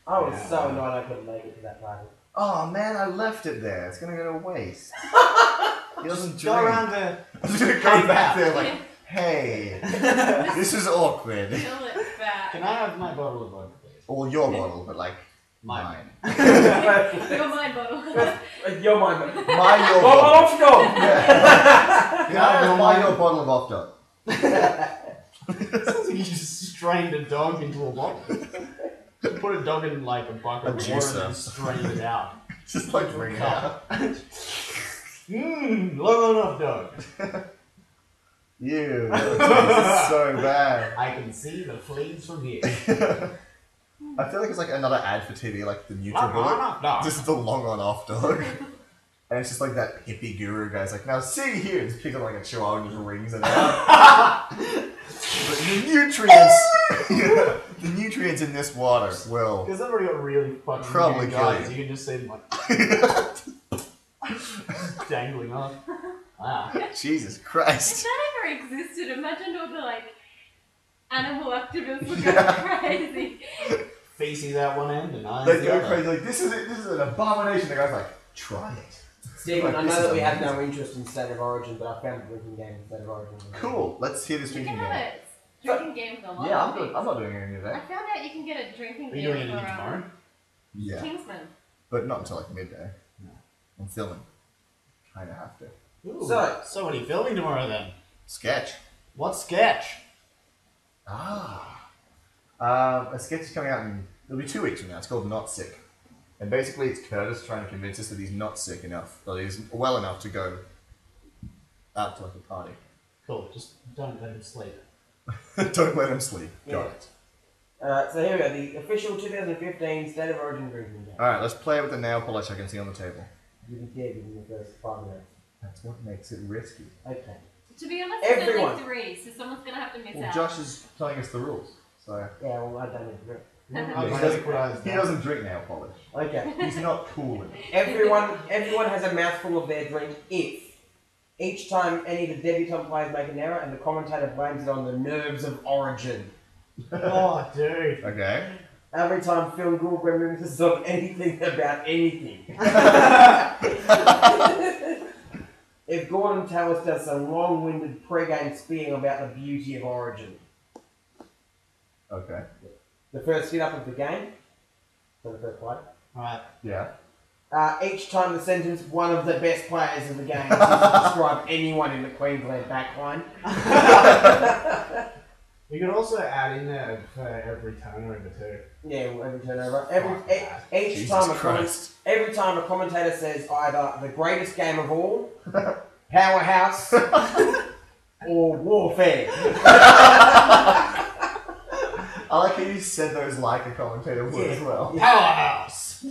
I was so annoyed I couldn't make it to that party. Oh man, I left it there. It's gonna go to waste. He doesn't drink. Go around there. I'm just gonna go back there like, "Hey, this is awkward." Fill it back. Can I have my bottle of vodka, please? Or your bottle, but like Mine. Your mind bottle. You're my man. my your Well, bottle. off you go! Can I have my your bottle of off dog? Sounds like you just strained a dog into a bottle. You put a dog in like a bucket A of water and juicer. then strained it out. Just like bring it out. Long enough dog. Ew, that tastes so bad. I can see the fleas from here. I feel like it's like another ad for TV, like the NutriBullet. No. Just the long on off dog. And it's just like that hippie guru guy's like, "Now see here," just picks up like a chihuahua and just rings it out. But the nutrients The nutrients in this water will Because they've already got really fucking Probably big kill guys. you. You can just see them like dangling off. Wow. Jesus If Christ. that ever existed, imagine all the like animal activists would go crazy. Feces out one end and eyes They the go other. crazy like, this is an abomination. The guy's like, try it. Stephen, Like, I this know is that we have amazing. no interest in State of Origin, but I found a drinking game in State of Origin. Cool. Let's hear this You drinking can game. have a drinking game for a lot Yeah, of I'm good. things. I'm not doing any of I that. found out you can get a drinking Are you game doing anything for tomorrow? Yeah, Kingsman. but not until like midday. No. I'm filming. Kind of have to. Ooh. So- what are you filming tomorrow then? Sketch. What sketch? Ah. A sketch is coming out in, it'll be 2 weeks from now. It's called Not Sick. And basically it's Curtis trying to convince us that he's not sick enough, that he's well enough to go out to like a party. Cool, just don't let him sleep. Don't let him sleep. Got Yeah. it. So here we go, the official 2015 State of Origin drinking game. Alright, let's play with the nail polish I can see on the table. You can get it in the first 5 minutes. That's what makes it risky. Okay. To be honest, it's Everyone. only 3, so someone's gonna have to miss Well, out. Josh is telling us the rules, so Yeah, well, I don't need to drink. he doesn't drink nail polish. Okay. He's not cool enough. Everyone has a mouthful of their drink if each time any of the debutant players make an error and the commentator blames it on the nerves of Origin. Oh, dude. Okay. Every time Phil Gould reminisces of anything about anything. If Gordon Tallis does some long-winded pre-game spitting about the beauty of Origin. Okay. The first hit-up of the game, for the first play. Alright. Yeah. Each time the sentence, one of the best players of the game, to describe anyone in the Queensland backline. You could also add in there for every turnover too. Yeah, well, every turnover. Each Jesus time Christ. every time a commentator says either the greatest game of all, powerhouse, or warfare. I like how you said those like a commentator would as well. Powerhouse!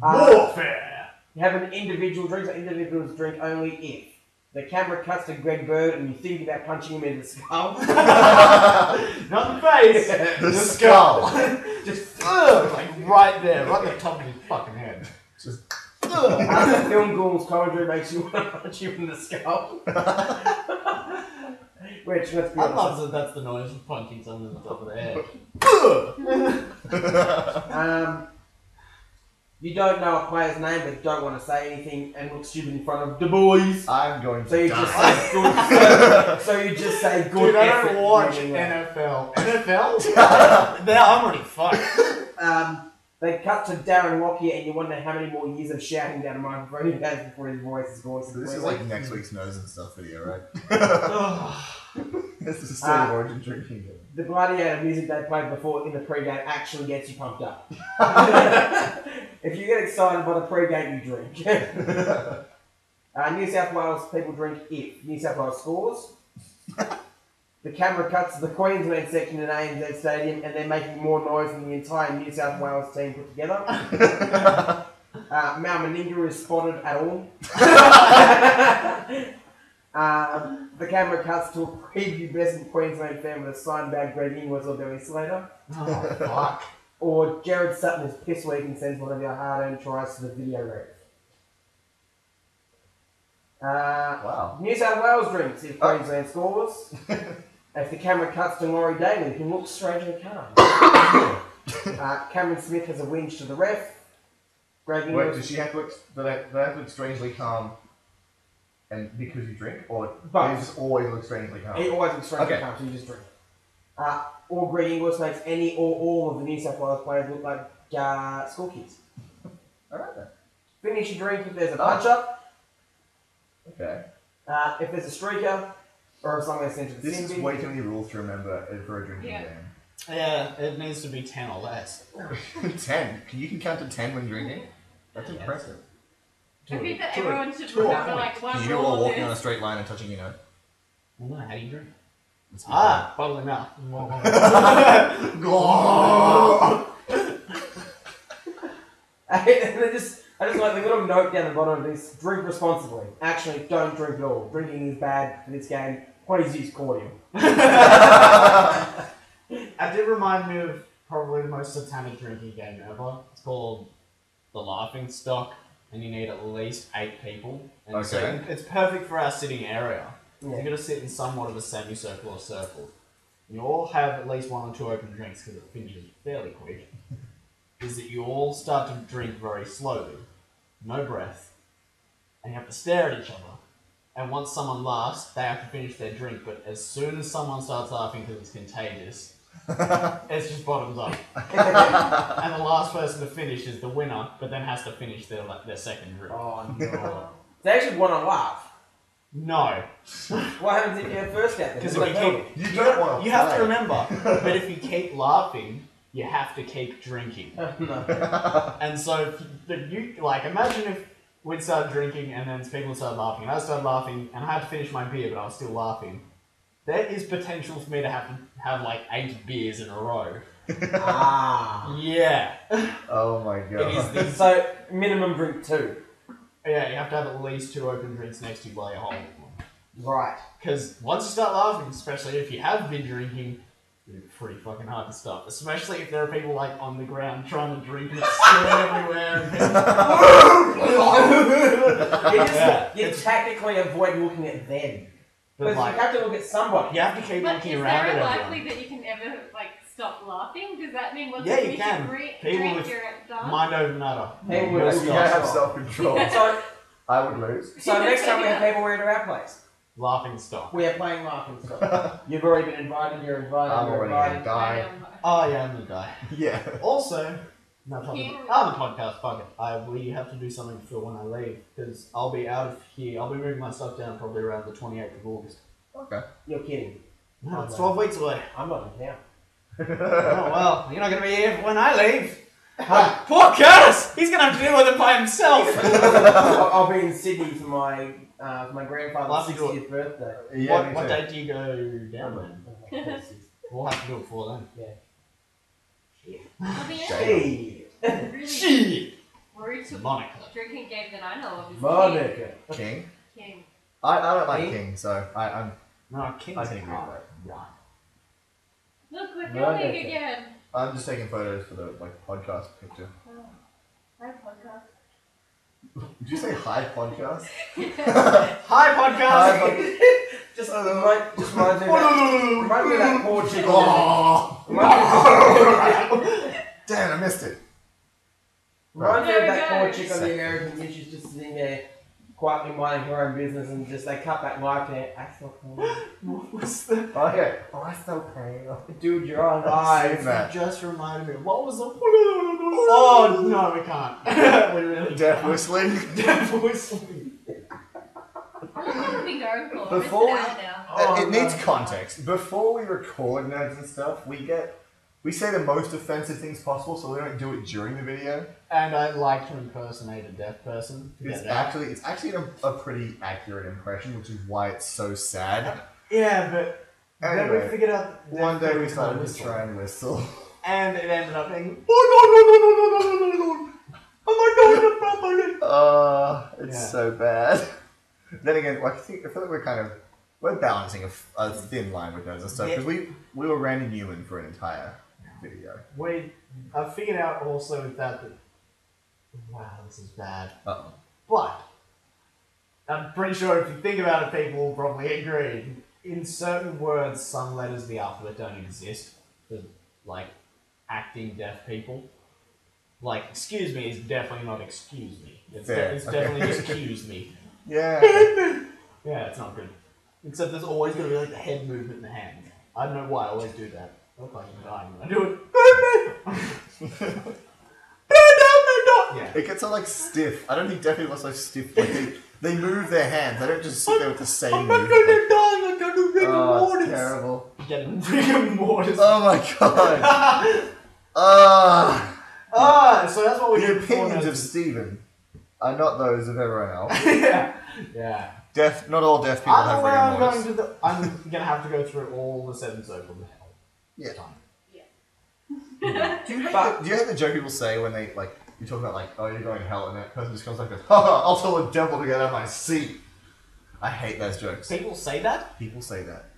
Uh, Warfare! You have an individual drink, so individuals drink only if the camera cuts to Greg Bird and you think about punching him in the skull. Not the face! The skull. Just like right there, right at the top of his fucking head. Just Film Ghoul's commentary makes you want to punch him in the skull. Which, let's be I honest, love that that's the noise of punching someone in the top of the head. you don't know a player's name but don't want to say anything and look stupid in front of the boys. I'm going to So you die. just say good. So you just say good. Dude, I effort, don't watch really well. NFL. NFL? There, I'm already fucked. They cut to Darren Lockyer and you wonder how many more years of shouting down a microphone he has before his voice is voice. So this is like next week's Nose and Stuff video, right? This is a State of Origin drinking game. The Gladiator music they played before in the pre-game actually gets you pumped up. If you get excited by the pre-game, you drink. New South Wales people drink if New South Wales scores. The camera cuts to the Queensland section at ANZ Stadium and they're making more noise than the entire New South Wales team put together. Mal Meninga is spotted at all. The camera cuts to a preview best in Queensland fan with a signed bag Greg Inglis or Billy Slater. Oh, fuck. Or Jared Sutton is piss weak and sends one of your hard-earned tries to the video ref. Wow. New South Wales drinks if Queensland scores. If the camera cuts to Laurie Daly, who looks strangely calm. Cameron Smith has a whinge to the ref. Greg Wait, Inglis... does she have to look, do they have to look strangely calm and because you drink? Or Both. they just always look strangely calm? He always looks strangely Okay. calm, so you just drink. Or Greg Inglis makes any or all of the New South Wales players look like school kids. Alright then. Finish your drink if there's a punch-up. Okay. If there's a streaker, or if someone sent to the This sin is bin. way too many rules to remember for a drinking Yeah. game. Yeah, it needs to be 10 or less. 10. You can count to 10 when drinking? That's impressive. I think that To a- everyone should to a remember point. like one Can you do rule all of walking on a this. straight line and touching your nose? Well, no, how do you drink? That's Bottling mouth. And I just like the little note down the bottom of this: drink responsibly. Actually, don't drink at all. Drinking is bad for this game. Please use cordial. That did remind me of probably the most satanic drinking game ever. It's called The Laughing Stock, and you need at least 8 people. And so Okay. it's perfect for our sitting area. Yeah. You're going to sit in somewhat of a semicircle or circle. You all have at least 1 or 2 open drinks because it finishes fairly quick. Is that you all start to drink very slowly, no breath, and you have to stare at each other. And once someone laughs, they have to finish their drink. But as soon as someone starts laughing because it's contagious, it's just bottoms up. And the last person to finish is the winner, but then has to finish their second drink. Oh no. They actually want to laugh. No, What happens if you're first out there? because What if you about keep, You don't want to you have to remember that if you keep laughing, you have to keep drinking. you? No. And so, imagine if we'd started drinking and then people started laughing, and I started laughing, and I had to finish my beer, but I was still laughing. There is potential for me to have like 8 beers in a row. Ah. Yeah. Oh my god. It is So minimum drink 2. Yeah, you have to have at least 2 open drinks next to you while you're holding one. Right. Because once you start laughing, especially if you have been drinking, it's pretty fucking hard to stop. Especially if there are people like on the ground trying to drink and it's spilling everywhere. And You tactically avoid looking at them. but Because like, you have to look at somebody. you have to keep But looking is around there at likely everyone. that you can ever like stop laughing? Does that mean once Yeah, you you finish can. your drink, People with you're done? Mind over matter. People You with- gotta You gotta have stop. self-control. So, I would lose. so next time we have people over to our place, Laughing stock. we are playing laughing stuff. You've already been invited, you're invited, I'm you're already invited. die. Oh yeah, I'm gonna die. Yeah. Also, not talking King. on the podcast, fuck it. We have to do something for when I leave, because I'll be out of here. I'll be moving my stuff down probably around the 28th of August. Okay. You're kidding. No, it's 12 weeks away. I'm not in town. Oh well, you're not gonna be here when I leave. Poor Curtis! He's gonna have to deal with it by himself. I'll be in Sydney for my grandfather's Love to do 60th birthday. Yeah, what me too. date do you go down then? We'll have to do it before then. Well, the Hey! only really Shit! rude to Monica. drinking game that I know of is Monica. King? King. I don't like King? King, so I'm. No, King's I think you're hard. right. Look, we're Monica. filming again. I'm just taking photos for the podcast picture. Oh, my podcast. Did you say hi podcast? Hi, podcast! Just reminds me of that poor chick. Oh. Reminds Damn, I missed it. me of There that it poor goes. chick on the American News. She's just sitting there quietly minding her own business and just they cut that knife and I still What was that? Oh yeah. Oh, I still pay. dude, your own I've eyes. seen that. Just reminded me. What was the? Oh no, we can't. We really Death can't. whistling. Death whistling. How long have we been going for? Before It's we- an hour now. Oh, It needs no. context. Before we record nerds and stuff, we say the most offensive things possible, so we don't do it during the video. And I like to impersonate a deaf person. to It's get that. actually a pretty accurate impression, which is why it's so sad. Yeah, but then we Anyway, figured out that one day we people started can't to whistle. try and whistle. And it ended up being, oh It's Yeah. so bad. Then again, like, I feel like we're balancing a thin line with those and stuff because we were Randy Newman for an entire video. I figured out also with that wow, this is bad. Uh-oh. But I'm pretty sure if you think about it, people will probably agree. In certain words, some letters of the alphabet don't exist for like acting deaf people. Like excuse me is definitely not excuse me. It's, Fair, it's okay. definitely just excuse me. Yeah. Yeah, it's not good. Except there's always going to be like the head movement in the hand. I don't know why I always do that. I look like I'm dying when I do it. Yeah. It gets so like stiff. I don't think deaf people are so stiff. Like they move their hands. They don't just sit there with the same I'm not movement. going to die. I'm going to rigor Oh, mortis. it's terrible. Getting rigor mortis. Oh my god. So that's what we The did before opinions of notice. Stephen are not those of everyone else. Yeah. Not all deaf people I have know where rigor I'm mortis. going to I'm going to have to go through all the 7 circles of hell. Yeah. Time. Do you hate the joke people say when they like you talk about like, oh, you're going to hell, and that person just comes like this, haha, I'll tell the devil to get out of my seat. I hate those jokes. People say that? People say that.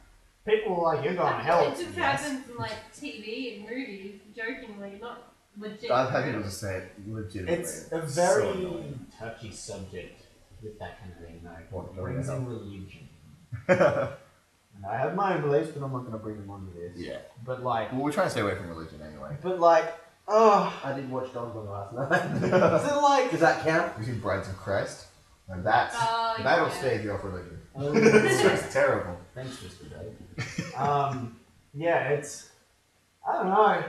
people are like, you're going to hell. It just happens in like TV and movies, jokingly, not legit. I've had people just say it legitimately. It's a so very annoying. touchy subject with that kind of thing, though. What, Brings going in to religion. And I have my own beliefs, but I'm not going to bring them onto this. Yeah. But like, Well, we're trying to stay away from religion anyway. oh, I did watch Dogma last night. so like, Does that count? You see Brides of Christ? And that'll yeah. stave you off religion. oh, It's just terrible. thanks, Mr. Dave. Yeah, it's, I don't know,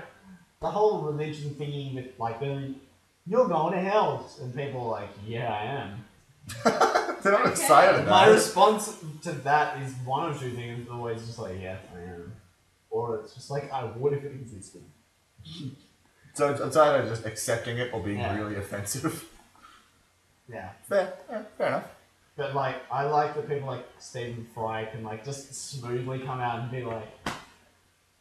the whole religion thingy with like, you're going to hell, and people are like, yeah, I am. They're not Okay. excited My about it. response to that is one of two things. It's always just like, yes, I am. Or it's just like, I would if it existed. So it's either just accepting it or being Yeah. really offensive. Yeah. Fair enough. But like, I like that people like Stephen Fry can like just smoothly come out and be like,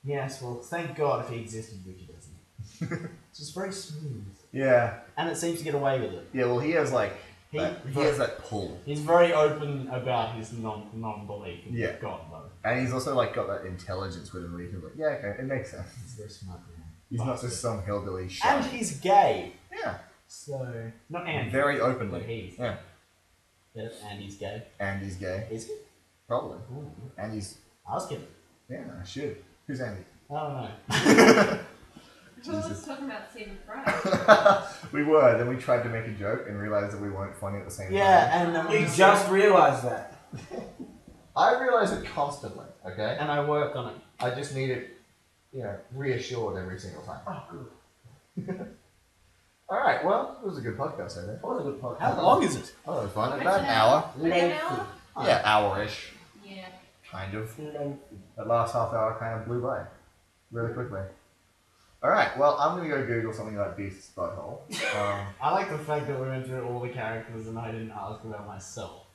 yes, well, thank God if he existed, which he doesn't. It's just very smooth. Yeah. And it seems to get away with it. Yeah, well, he has like, He- he has that pull. He's very open about his non-belief in Yeah. God, though. And he's also like got that intelligence with him where you can be like, yeah, okay, it makes sense. He's very smart man. He's not just some hillbilly And shit. he's gay. Yeah. So, not and. Very But openly. he's. Yeah. Yes, and he's gay. And he's gay. Is he? Probably. Ooh. And he's, Ask him. yeah, I should. Who's Andy? I don't know. Who was talking about Stephen Fry? We were, then we tried to make a joke and realized that we weren't funny at the same time. Yeah, and then we You just realised that. I realize it constantly, okay? and I work on it. I just need it, reassured every single time. Oh, good. Alright, well, it was a good podcast, I think. That was a good podcast. How long is it? Oh, it was fun. Like About an hour. Like an hour? Yeah, hour-ish. Yeah. Kind of. Lengthy. That last half hour kind of blew by. Really quickly. Alright, well, I'm going to go Google something like Beast's butthole. I like the fact that we went through all the characters and I didn't ask about myself.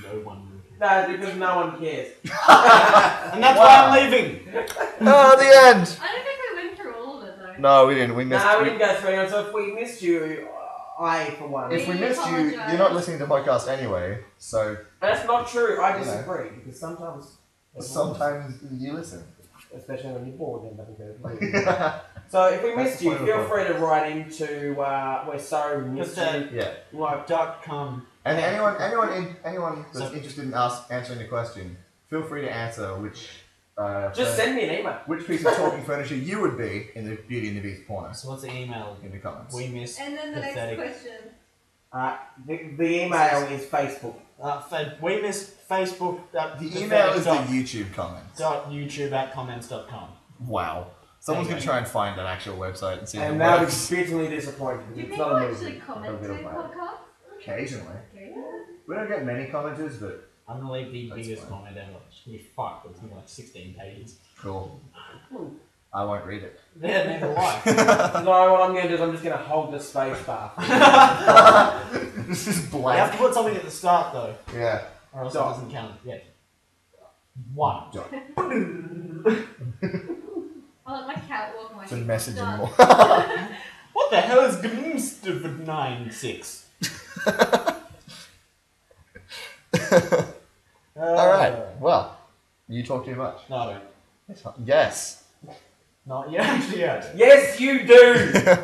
No one will care. No, because no one cares. And that's why I'm leaving! Oh, the end! I don't think we went through all of it though. No, we didn't. We missed No, we didn't go through it. So if we missed you, I, for one. If we We missed you, apologise. you're not listening to the podcast anyway, so That's not true. I You know. disagree. Because sometimes. sometimes you listen. Especially when you're bored, then nothing better. So if we missed you, That's the feel point. free to write into we're sorry we missed Just, you. Yeah. Like, .com. And anyone that's So- interested in answering the question, feel free to answer which just send me an email. which piece of talking furniture you would be in the Beauty and the Beast corner So what's the email? in the comments. We miss And then the pathetic. next question. The email is Facebook. We miss Facebook. The email is the YouTube comments. .youtube@comments.com. Wow. Someone's Okay. going to try and find an actual website and see if And it that works. was bitterly disappointing. Do It's people not a movie. actually comment Don't to get away. podcasts? Occasionally. Okay. We don't get many commenters, but I'm gonna leave the That's biggest fine. comment ever. It's gonna be fucked. It's gonna be like 16 pages. cool. I won't read it. Yeah, neither will I. No, what I'm going to do is I'm just going to hold the space bar. This is You have blank. to put something at the start though, Yeah. or else Dot. it doesn't count. Yeah. One. Dot. I let my cat walk my It's a feet. message Done. anymore. What the hell is Gmstv 96? Alright, well, you talk too much. No, I don't. Yes. Not yet. Actually, yeah. Yes, you do!